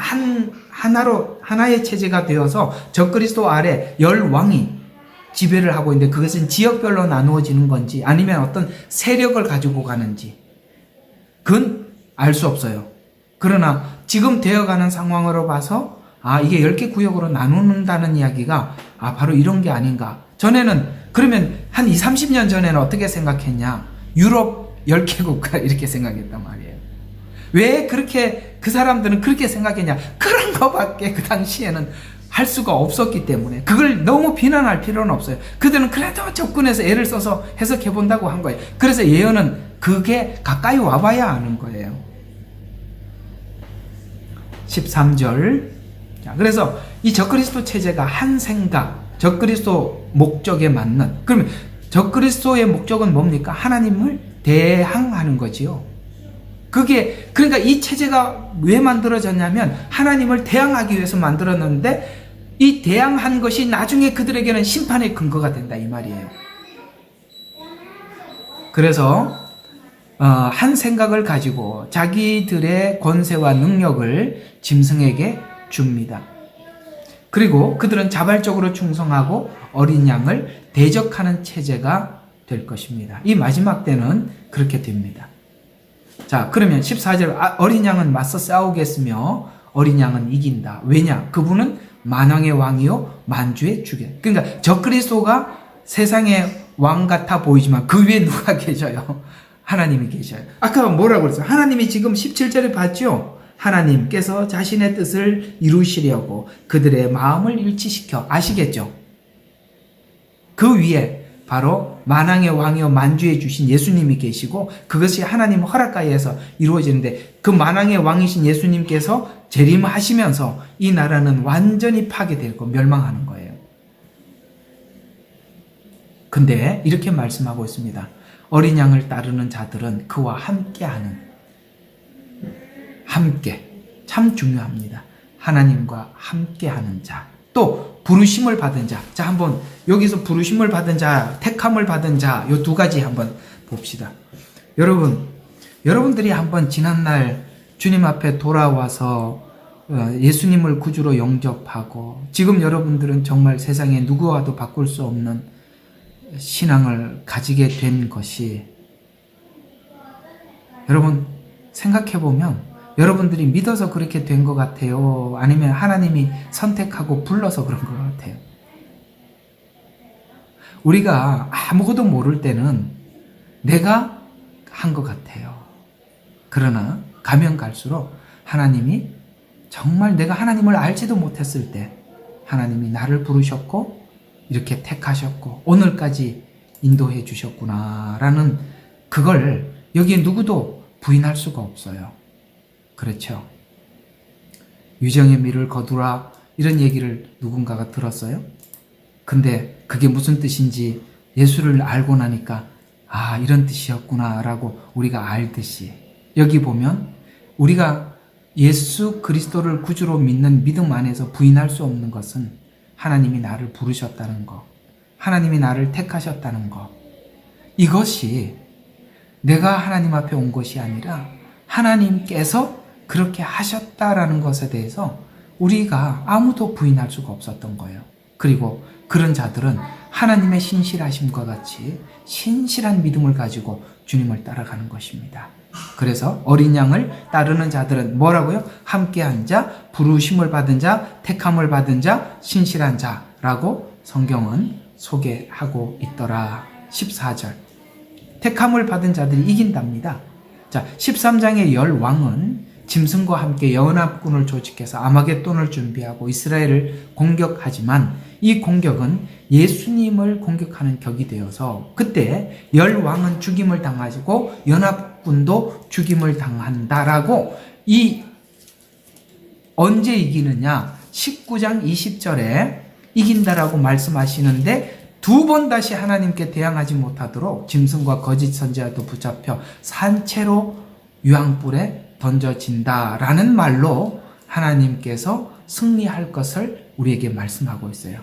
[SPEAKER 2] 하나의 체제가 되어서 적그리스도 아래 10왕이 지배를 하고 있는데 그것은 지역별로 나누어지는 건지 아니면 어떤 세력을 가지고 가는지 그건 알 수 없어요. 그러나 지금 되어가는 상황으로 봐서 이게 10개 구역으로 나누는다는 이야기가 바로 이런 게 아닌가. 전에는 그러면 한 20-30년 전에는 어떻게 생각했냐. 유럽 10개 국가 이렇게 생각했단 말이에요. 왜 그렇게 그 사람들은 그렇게 생각했냐. 그런 거밖에 그 당시에는 할 수가 없었기 때문에 그걸 너무 비난할 필요는 없어요. 그들은 그래도 접근해서 애를 써서 해석해 본다고 한 거예요. 그래서 예언은 그게 가까이 와봐야 아는 거예요. 13절. 자, 그래서 이 적그리스도 체제가 한 생각, 적그리스도 목적에 맞는. 그러면 적그리스도의 목적은 뭡니까? 하나님을 대항하는 거지요. 그러니까 이 체제가 왜 만들어졌냐면 하나님을 대항하기 위해서 만들어졌는데 이 대항한 것이 나중에 그들에게는 심판의 근거가 된다 이 말이에요. 그래서 한 생각을 가지고 자기들의 권세와 능력을 짐승에게 줍니다. 그리고 그들은 자발적으로 충성하고 어린 양을 대적하는 체제가 될 것입니다. 이 마지막 때는 그렇게 됩니다. 자, 그러면 14절 어린 양은 맞서 싸우겠으며 어린 양은 이긴다. 왜냐? 그분은 만왕의 왕이요 만주의 주객. 그러니까 적그리스도가 세상의 왕 같아 보이지만 그 위에 누가 계셔요? 하나님이 계셔요. 아까 뭐라고 그랬어요? 하나님이 지금 17절에 봤죠? 하나님께서 자신의 뜻을 이루시려고 그들의 마음을 일치시켜. 아시겠죠? 그 위에 바로 만왕의 왕이요 만주에 주신 예수님이 계시고 그것이 하나님 허락가에서 이루어지는데 그 만왕의 왕이신 예수님께서 재림하시면서 이 나라는 완전히 파괴되고 멸망하는 거예요. 근데 이렇게 말씀하고 있습니다. 어린 양을 따르는 자들은 그와 함께하는, 함께, 참 중요합니다. 하나님과 함께하는 자, 또 부르심을 받은 자. 자, 한번 여기서 부르심을 받은 자, 택함을 받은 자, 요 두 가지 한번 봅시다. 여러분들이 한번 지난날 주님 앞에 돌아와서 예수님을 구주로 영접하고 지금 여러분들은 정말 세상에 누구와도 바꿀 수 없는 신앙을 가지게 된 것이, 여러분 생각해보면 여러분들이 믿어서 그렇게 된 것 같아요? 아니면 하나님이 선택하고 불러서 그런 것 같아요? 우리가 아무것도 모를 때는 내가 한 것 같아요. 그러나 가면 갈수록 하나님이 정말 내가 하나님을 알지도 못했을 때 하나님이 나를 부르셨고 이렇게 택하셨고 오늘까지 인도해 주셨구나라는 그걸 여기에 누구도 부인할 수가 없어요. 그렇죠? 유정의 미를 거두라 이런 얘기를 누군가가 들었어요? 근데 그게 무슨 뜻인지 예수를 알고 나니까 아, 이런 뜻이었구나 라고 우리가 알듯이 여기 보면 우리가 예수 그리스도를 구주로 믿는 믿음 안에서 부인할 수 없는 것은 하나님이 나를 부르셨다는 것, 하나님이 나를 택하셨다는 것, 이것이 내가 하나님 앞에 온 것이 아니라 하나님께서 그렇게 하셨다라는 것에 대해서 우리가 아무도 부인할 수가 없었던 거예요. 그리고 그런 자들은 하나님의 신실하심과 같이 신실한 믿음을 가지고 주님을 따라가는 것입니다. 그래서 어린 양을 따르는 자들은 뭐라고요? 함께한 자, 부르심을 받은 자, 택함을 받은 자, 신실한 자라고 성경은 소개하고 있더라. 14절. 택함을 받은 자들이 이긴답니다. 자, 13장의 열 왕은 짐승과 함께 연합군을 조직해서 아마겟돈을 준비하고 이스라엘을 공격하지만 이 공격은 예수님을 공격하는 격이 되어서 그때 열 왕은 죽임을 당하시고 연합군도 죽임을 당한다라고 언제 이기느냐? 19장 20절에 이긴다라고 말씀하시는데 두 번 다시 하나님께 대항하지 못하도록 짐승과 거짓 선지자도 붙잡혀 산채로 유황불에 던져진다라는 말로 하나님께서 승리할 것을 우리에게 말씀하고 있어요.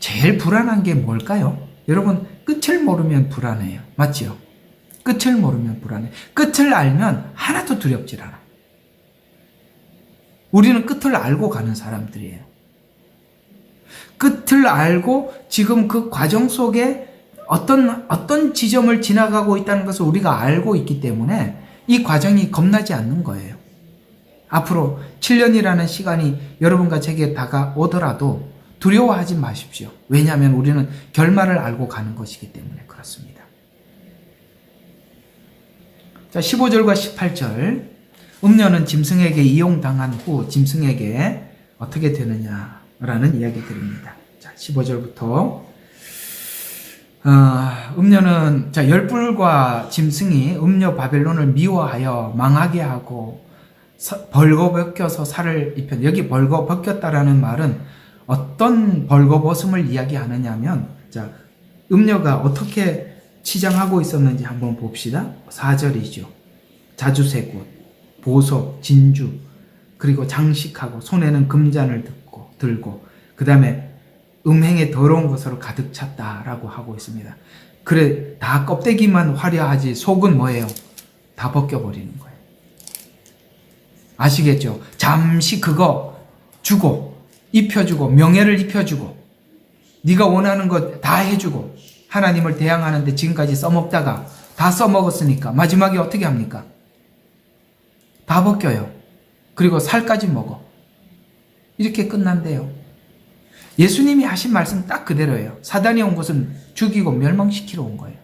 [SPEAKER 2] 제일 불안한 게 뭘까요? 여러분, 끝을 모르면 불안해요. 맞지요? 끝을 모르면 불안해. 끝을 알면 하나도 두렵질 않아. 우리는 끝을 알고 가는 사람들이에요. 끝을 알고 지금 그 과정 속에 어떤 지점을 지나가고 있다는 것을 우리가 알고 있기 때문에 이 과정이 겁나지 않는 거예요. 앞으로 7년이라는 시간이 여러분과 제게 다가오더라도 두려워하지 마십시오. 왜냐하면 우리는 결말을 알고 가는 것이기 때문에 그렇습니다. 자, 15절과 18절. 음녀는 짐승에게 이용당한 후 짐승에게 어떻게 되느냐라는 이야기들입니다. 자, 15절부터 음녀는 열불과 짐승이 음녀 바벨론을 미워하여 망하게 하고 벌거벗겨서 살을 입혔. 여기 벌거벗겼다라는 말은 어떤 벌거벗음을 이야기하느냐면 음녀가 어떻게 치장하고 있었는지 한번 봅시다. 4절이죠. 자주색옷, 보석, 진주, 그리고 장식하고 손에는 금잔을 들고 그 다음에 음행의 더러운 것으로 가득 찼다라고 하고 있습니다. 그래, 다 껍데기만 화려하지 속은 뭐예요? 다 벗겨버리는 거예요. 아시겠죠? 잠시 그거 주고 입혀주고 명예를 입혀주고 네가 원하는 것 다 해주고 하나님을 대항하는데 지금까지 써먹다가 다 써먹었으니까 마지막에 어떻게 합니까? 다 벗겨요. 그리고 살까지 먹어. 이렇게 끝난대요. 예수님이 하신 말씀 딱 그대로예요. 사단이 온 것은 죽이고 멸망시키러 온 거예요.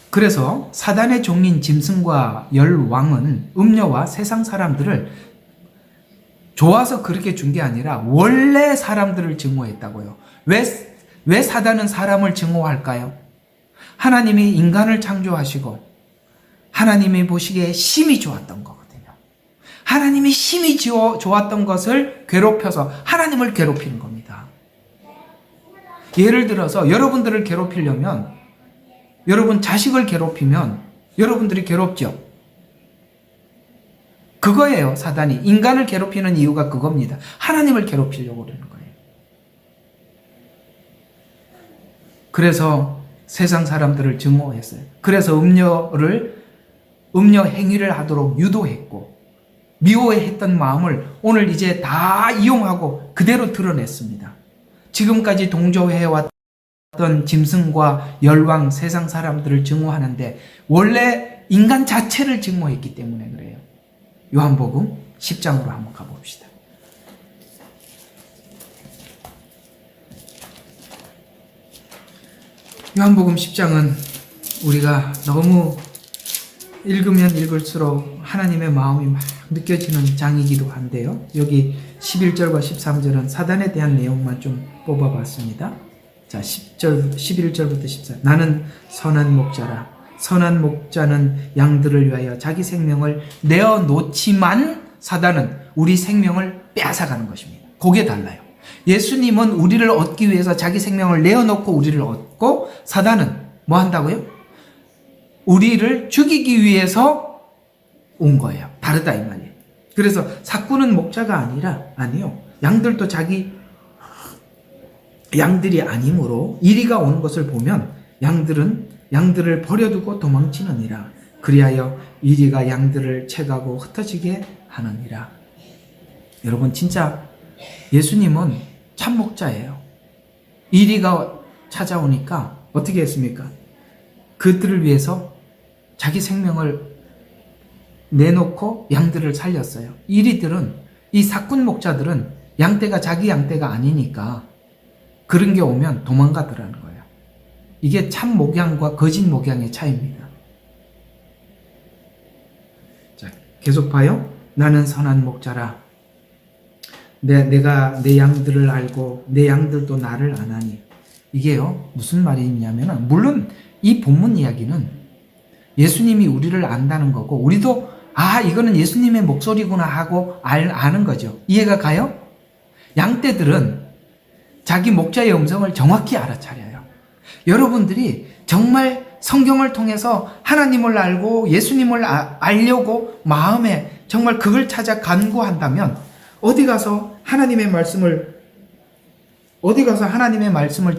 [SPEAKER 2] 그래서 사단의 종인 짐승과 열왕은 음녀와 세상 사람들을 좋아서 그렇게 준 게 아니라 원래 사람들을 증오했다고요. 왜 사단은 사람을 증오할까요? 하나님이 인간을 창조하시고 하나님이 보시기에 심히 좋았던 거거든요. 하나님이 심히 좋았던 것을 괴롭혀서 하나님을 괴롭히는 겁니다. 예를 들어서 여러분들을 괴롭히려면, 여러분 자식을 괴롭히면 여러분들이 괴롭죠. 그거예요. 사단이 인간을 괴롭히는 이유가 그겁니다. 하나님을 괴롭히려고 그러는 거예요. 그래서 세상 사람들을 증오했어요. 그래서 음녀 행위를 하도록 유도했고 미워했던 마음을 오늘 이제 다 이용하고 그대로 드러냈습니다. 지금까지 동조해왔던 짐승과 열왕 세상 사람들을 증오하는데 원래 인간 자체를 증오했기 때문에 그래요. 요한복음 10장으로 한번 가봅시다. 요한복음 10장은 우리가 너무 읽으면 읽을수록 하나님의 마음이 막 느껴지는 장이기도 한데요. 여기 11절과 13절은 사단에 대한 내용만 좀 뽑아봤습니다. 자, 11절부터 14절. 나는 선한 목자라. 선한 목자는 양들을 위하여 자기 생명을 내어놓지만 사단은 우리 생명을 빼앗아가는 것입니다. 그게 달라요. 예수님은 우리를 얻기 위해서 자기 생명을 내어놓고 우리를 얻고 사단은 뭐 한다고요? 우리를 죽이기 위해서 온 거예요. 다르다 이 말이에요. 그래서 사꾼은 목자가 아니요. 양들도 자기 양들이 아니므로 이리가 오는 것을 보면 양들을 버려두고 도망치느니라. 그리하여 이리가 양들을 채가고 흩어지게 하느니라. 여러분 진짜 예수님은 참 목자예요. 이리가 찾아오니까 어떻게 했습니까? 그들을 위해서 자기 생명을 내놓고 양들을 살렸어요. 이리들은, 이 사꾼 목자들은 양떼가 자기 양떼가 아니니까 그런 게 오면 도망가더라는 거예요. 이게 참 목양과 거짓 목양의 차이입니다. 자, 계속 봐요. 나는 선한 목자라. 내가 내 양들을 알고 내 양들도 나를 아나니. 이게요, 무슨 말이냐면은, 물론 이 본문 이야기는 예수님이 우리를 안다는 거고, 우리도 이거는 예수님의 목소리구나 하고 아는 거죠. 이해가 가요? 양떼들은 자기 목자의 음성을 정확히 알아차려요. 여러분들이 정말 성경을 통해서 하나님을 알고 예수님을 알려고 마음에 정말 그걸 찾아 간구한다면 어디 가서 하나님의 말씀을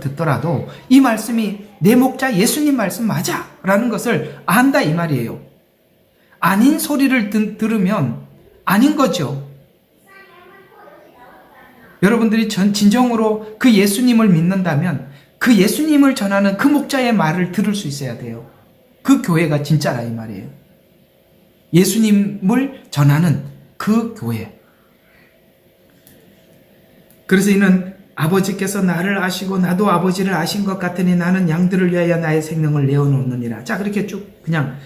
[SPEAKER 2] 듣더라도 이 말씀이 내 목자 예수님 말씀 맞아 라는 것을 안다 이 말이에요. 아닌 소리를 들으면 아닌 거죠. 여러분들이 진정으로 그 예수님을 믿는다면 그 예수님을 전하는 그 목자의 말을 들을 수 있어야 돼요. 그 교회가 진짜라 이 말이에요. 예수님을 전하는 그 교회. 그래서 이는 아버지께서 나를 아시고 나도 아버지를 아신 것 같으니 나는 양들을 위하여 나의 생명을 내어놓느니라. 자, 그렇게 쭉 그냥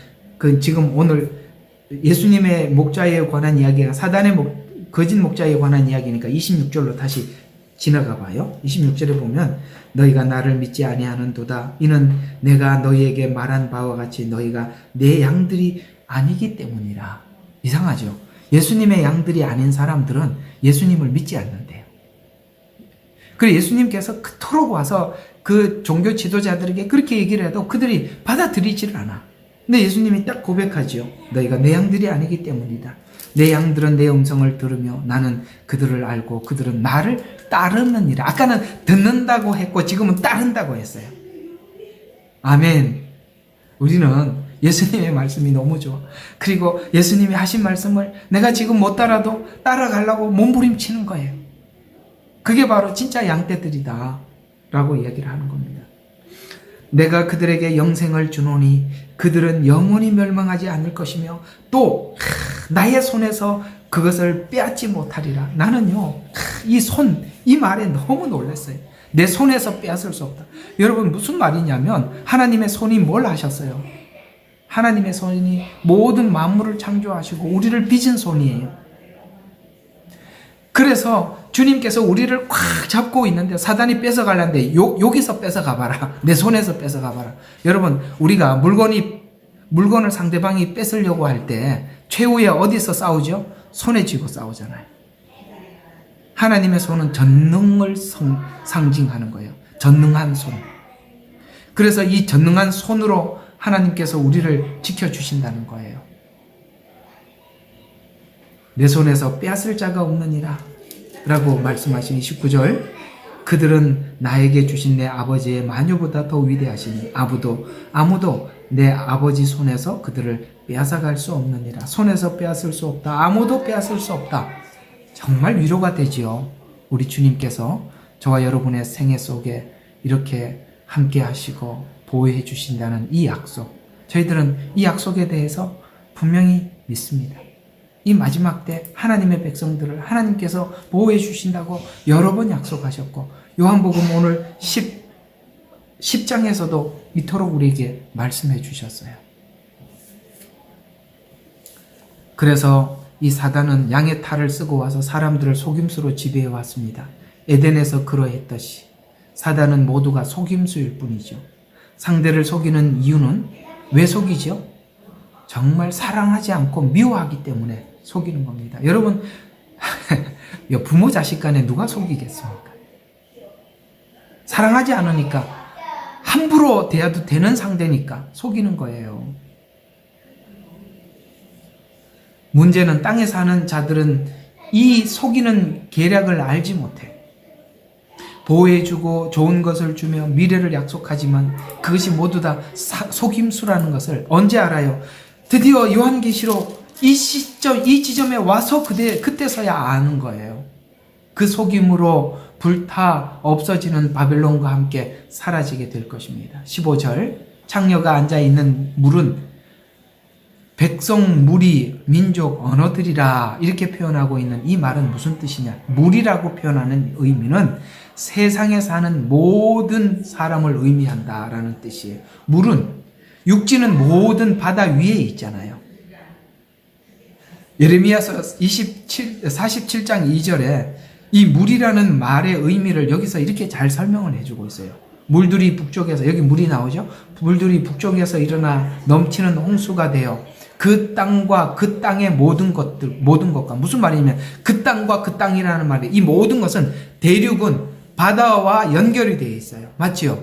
[SPEAKER 2] 지금 오늘 예수님의 목자에 관한 이야기가 사단의 거짓 목자에 관한 이야기니까 26절로 다시 지나가 봐요. 26절에 보면 너희가 나를 믿지 아니하는도다. 이는 내가 너희에게 말한 바와 같이 너희가 내 양들이 아니기 때문이라. 이상하죠. 예수님의 양들이 아닌 사람들은 예수님을 믿지 않는데요. 그리고 예수님께서 그토록 와서 그 종교 지도자들에게 그렇게 얘기를 해도 그들이 받아들이지를 않아. 근데 예수님이 딱 고백하죠. 너희가 내 양들이 아니기 때문이다. 내 양들은 내 음성을 들으며 나는 그들을 알고 그들은 나를 따르느니라. 아까는 듣는다고 했고 지금은 따른다고 했어요. 아멘. 우리는 예수님의 말씀이 너무 좋아. 그리고 예수님이 하신 말씀을 내가 지금 못 따라도 따라가려고 몸부림치는 거예요. 그게 바로 진짜 양떼들이다 라고 이야기를 하는 겁니다. 내가 그들에게 영생을 주노니 그들은 영원히 멸망하지 않을 것이며 또 나의 손에서 그것을 빼앗지 못하리라. 나는요, 이 말에 너무 놀랐어요. 내 손에서 빼앗을 수 없다. 여러분, 무슨 말이냐면 하나님의 손이 뭘 하셨어요? 하나님의 손이 모든 만물을 창조하시고 우리를 빚은 손이에요. 그래서 주님께서 우리를 꽉 잡고 있는데 사단이 뺏어가려는데 여기서 뺏어가봐라. 내 손에서 뺏어가봐라. 여러분, 우리가 물건을 상대방이 뺏으려고 할 때 최후에 어디서 싸우죠? 손에 쥐고 싸우잖아요. 하나님의 손은 전능을 상징하는 거예요. 전능한 손. 그래서 이 전능한 손으로 하나님께서 우리를 지켜주신다는 거예요. 내 손에서 빼앗을 자가 없느니라 라고 말씀하신 19절, 그들은 나에게 주신 내 아버지의 마녀보다 더 위대하시니 아무도 내 아버지 손에서 그들을 빼앗아갈 수 없느니라. 손에서 빼앗을 수 없다. 아무도 빼앗을 수 없다. 정말 위로가 되지요. 우리 주님께서 저와 여러분의 생애 속에 이렇게 함께 하시고 보호해 주신다는 이 약속, 저희들은 이 약속에 대해서 분명히 믿습니다. 이 마지막 때 하나님의 백성들을 하나님께서 보호해 주신다고 여러 번 약속하셨고, 요한복음 오늘 10장에서도 이토록 우리에게 말씀해 주셨어요. 그래서 이 사단은 양의 탈을 쓰고 와서 사람들을 속임수로 지배해 왔습니다. 에덴에서 그러했듯이 사단은 모두가 속임수일 뿐이죠. 상대를 속이는 이유는 왜 속이죠? 정말 사랑하지 않고 미워하기 때문에 속이는 겁니다. 여러분, 부모 자식 간에 누가 속이겠습니까? 사랑하지 않으니까, 함부로 대해도 되는 상대니까 속이는 거예요. 문제는 땅에 사는 자들은 이 속이는 계략을 알지 못해. 보호해주고 좋은 것을 주며 미래를 약속하지만 그것이 모두 다 속임수라는 것을 언제 알아요? 드디어 요한계시록 이 지점에 와서 그때서야 아는 거예요. 그 속임으로 불타 없어지는 바벨론과 함께 사라지게 될 것입니다. 15절, 창녀가 앉아있는 물은 백성, 무리, 민족, 언어들이라 이렇게 표현하고 있는 이 말은 무슨 뜻이냐? 물이라고 표현하는 의미는 세상에 사는 모든 사람을 의미한다라는 뜻이에요. 물은, 육지는 모든 바다 위에 있잖아요. 예레미야서 47장 2절에 이 물이라는 말의 의미를 여기서 이렇게 잘 설명을 해주고 있어요. 물들이 북쪽에서, 여기 물이 나오죠? 물들이 북쪽에서 일어나 넘치는 홍수가 되어 그 땅과 그 땅의 모든 것과, 무슨 말이냐면 그 땅과 그 땅이라는 말이, 이 모든 것은 대륙은 바다와 연결이 되어 있어요. 맞지요?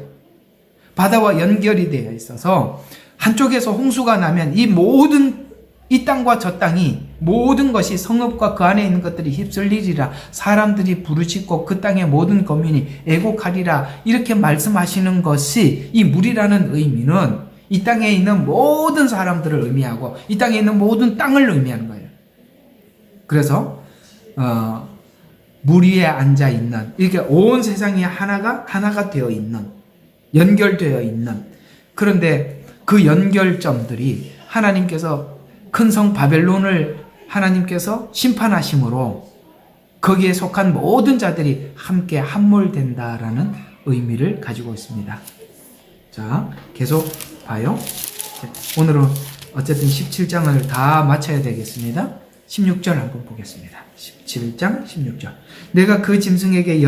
[SPEAKER 2] 바다와 연결이 되어 있어서 한쪽에서 홍수가 나면 이 땅과 저 땅이 모든 것이 성읍과 그 안에 있는 것들이 휩쓸리리라. 사람들이 부르짖고 그 땅의 모든 거민이 애곡하리라. 이렇게 말씀하시는 것이, 이 물이라는 의미는 이 땅에 있는 모든 사람들을 의미하고 이 땅에 있는 모든 땅을 의미하는 거예요. 그래서 물 위에 앉아 있는, 이렇게 온 세상이 하나가 되어 있는, 연결되어 있는, 그런데 그 연결점들이 하나님께서 큰 성 바벨론을 하나님께서 심판하심으로 거기에 속한 모든 자들이 함께 함몰된다라는 의미를 가지고 있습니다. 자, 계속 봐요. 오늘은 어쨌든 17장을 다 마쳐야 되겠습니다. 16절 한번 보겠습니다. 17장 16절. 내가 그 짐승에게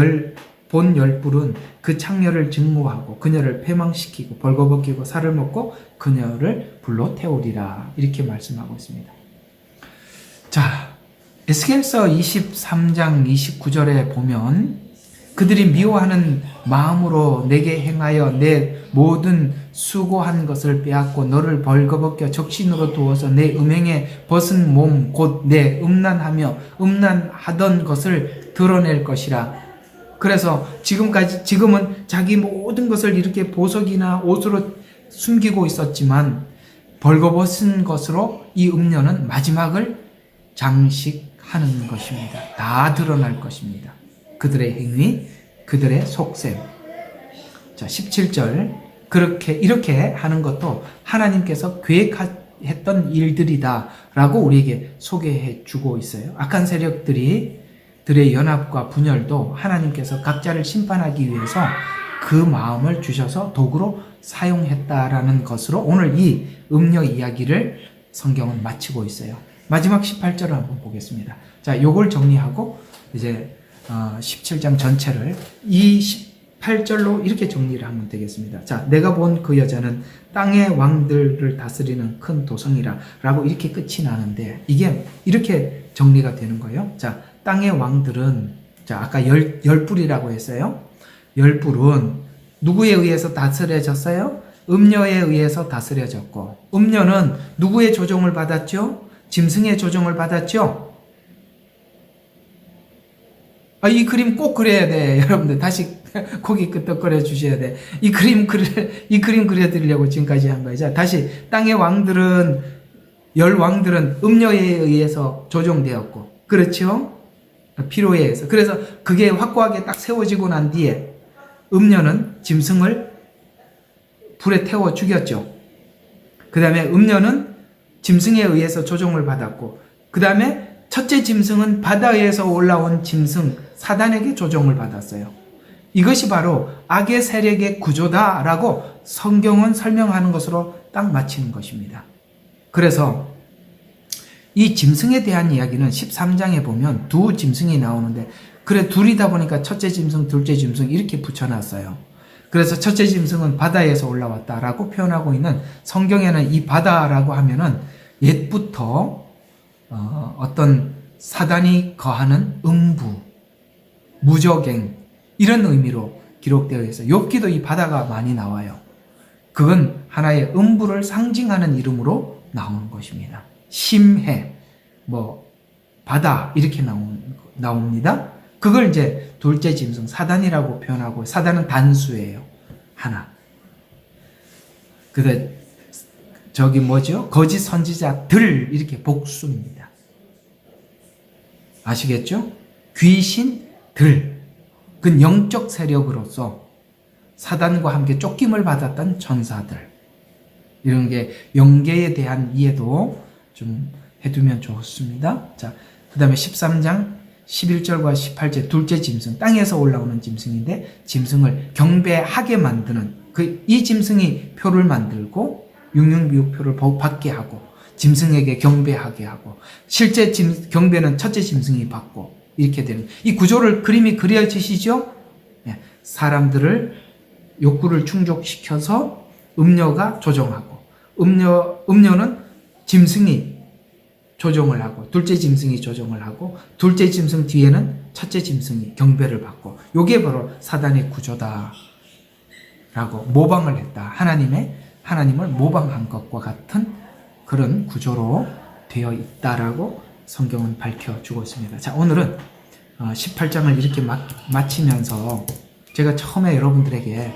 [SPEAKER 2] 본 열불은 그 창녀를 증오하고 그녀를 패망시키고 벌거벗기고 살을 먹고 그녀를 불로 태우리라. 이렇게 말씀하고 있습니다. 자, 에스겔서 23장 29절에 보면 그들이 미워하는 마음으로 내게 행하여 내 모든 수고한 것을 빼앗고 너를 벌거벗겨 적신으로 두어서 내 음행에 벗은 몸 곧 내 음란하던 것을 드러낼 것이라. 그래서 지금은 자기 모든 것을 이렇게 보석이나 옷으로 숨기고 있었지만 벌거벗은 것으로 이 음녀는 마지막을 장식하는 것입니다. 다 드러날 것입니다. 그들의 행위, 그들의 속셈. 자, 17절 이렇게 하는 것도 하나님께서 계획했던 일들이다라고 우리에게 소개해 주고 있어요. 악한 세력들의 연합과 분열도 하나님께서 각자를 심판하기 위해서 그 마음을 주셔서 도구로 사용했다라는 것으로 오늘 이 음녀 이야기를 성경은 마치고 있어요. 마지막 18절을 한번 보겠습니다. 자, 요걸 정리하고 이제 17장 전체를 이 18절로 이렇게 정리를 하면 되겠습니다. 자, 내가 본 그 여자는 땅의 왕들을 다스리는 큰 도성이라 라고 이렇게 끝이 나는데 이게 이렇게 정리가 되는 거예요. 자, 땅의 왕들은 자, 아까 열 뿔이라고 했어요. 열 뿔은 누구에 의해서 다스려졌어요? 음녀에 의해서 다스려졌고, 음녀는 누구의 조종을 받았죠? 짐승의 조종을 받았죠? 이 그림 꼭 그려야 돼. 여러분들 다시 고기 끄덕거려 주셔야 돼. 이 그림 그려드리려고 지금까지 한 거예요. 자, 다시 땅의 왕들은, 열 왕들은 음녀에 의해서 조종되었고, 그렇죠? 피로에 의해서. 그래서 그게 확고하게 딱 세워지고 난 뒤에 음녀는 짐승을 불에 태워 죽였죠. 그 다음에 음녀는 짐승에 의해서 조종을 받았고, 그 다음에 첫째 짐승은 바다에서 올라온 짐승 사단에게 조종을 받았어요. 이것이 바로 악의 세력의 구조다라고 성경은 설명하는 것으로 딱 마치는 것입니다. 그래서 이 짐승에 대한 이야기는 13장에 보면 두 짐승이 나오는데, 그래 둘이다 보니까 첫째 짐승, 둘째 짐승 이렇게 붙여놨어요. 그래서 첫째 짐승은 바다에서 올라왔다라고 표현하고 있는, 성경에는 이 바다라고 하면은 옛부터 어떤 사단이 거하는 음부, 무저갱 이런 의미로 기록되어 있어요. 욥기도 이 바다가 많이 나와요. 그건 하나의 음부를 상징하는 이름으로 나오는 것입니다. 심해, 바다 이렇게 나옵니다. 그걸 이제 둘째 짐승 사단이라고 표현하고, 사단은 단수예요. 하나. 근데 저기 거짓 선지자들 이렇게 복수입니다. 아시겠죠? 귀신들. 그 영적 세력으로서 사단과 함께 쫓김을 받았던 전사들. 이런 게 영계에 대한 이해도 좀 해두면 좋습니다. 자, 그 다음에 13장 11절과 18절 둘째 짐승, 땅에서 올라오는 짐승인데 짐승을 경배하게 만드는 이 짐승이 표를 만들고 육육미우표를 받게 하고 짐승에게 경배하게 하고, 실제 경배는 첫째 짐승이 받고, 이렇게 되는 이 구조를 그림이 그려지시죠? 네. 사람들을 욕구를 충족시켜서 음녀가 조종하고, 음녀는 짐승이 조종을 하고, 둘째 짐승이 조종을 하고, 둘째 짐승 뒤에는 첫째 짐승이 경배를 받고, 요게 바로 사단의 구조다 라고 모방을 했다. 하나님을 모방한 것과 같은 그런 구조로 되어 있다라고 성경은 밝혀주고 있습니다. 자, 오늘은 18장을 이렇게 마치면서 제가 처음에 여러분들에게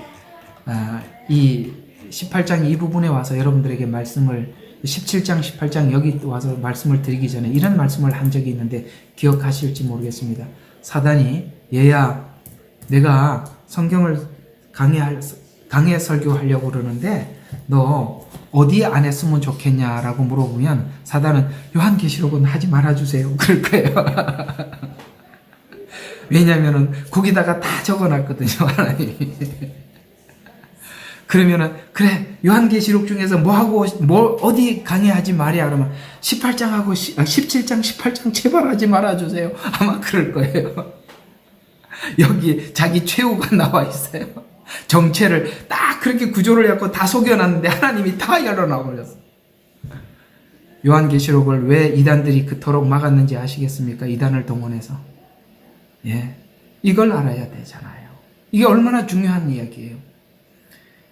[SPEAKER 2] 이 18장 이 부분에 와서 여러분들에게 말씀을 17장, 18장 여기 와서 말씀을 드리기 전에 이런 말씀을 한 적이 있는데 기억하실지 모르겠습니다. 사단이 얘야, 내가 성경을 강해 설교하려고 그러는데 너 어디 안 했으면 좋겠냐라고 물어보면 사단은 요한계시록은 하지 말아주세요 그럴 거예요. 왜냐면은 거기다가 다 적어놨거든요, 하나님이. 그러면은 그래 요한계시록 중에서 어디 강의하지 말이야 그러면 17장 18장 제발 하지 말아주세요 아마 그럴 거예요. 여기 자기 최후가 나와 있어요. 정체를 딱 그렇게 구조를 해갖고 다 속여놨는데 하나님이 다 열어놔버렸어. 요한계시록을 왜 이단들이 그토록 막았는지 아시겠습니까? 이단을 동원해서. 예, 이걸 알아야 되잖아요. 이게 얼마나 중요한 이야기예요.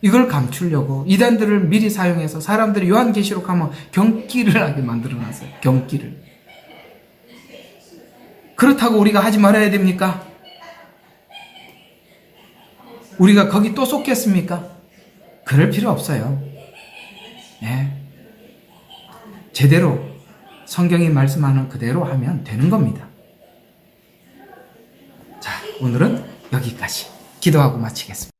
[SPEAKER 2] 이걸 감추려고 이단들을 미리 사용해서 사람들이 요한계시록 하면 경기를 하게 만들어놨어요. 경기를. 그렇다고 우리가 하지 말아야 됩니까? 우리가 거기 또 속겠습니까? 그럴 필요 없어요. 네. 제대로 성경이 말씀하는 그대로 하면 되는 겁니다. 자, 오늘은 여기까지 기도하고 마치겠습니다.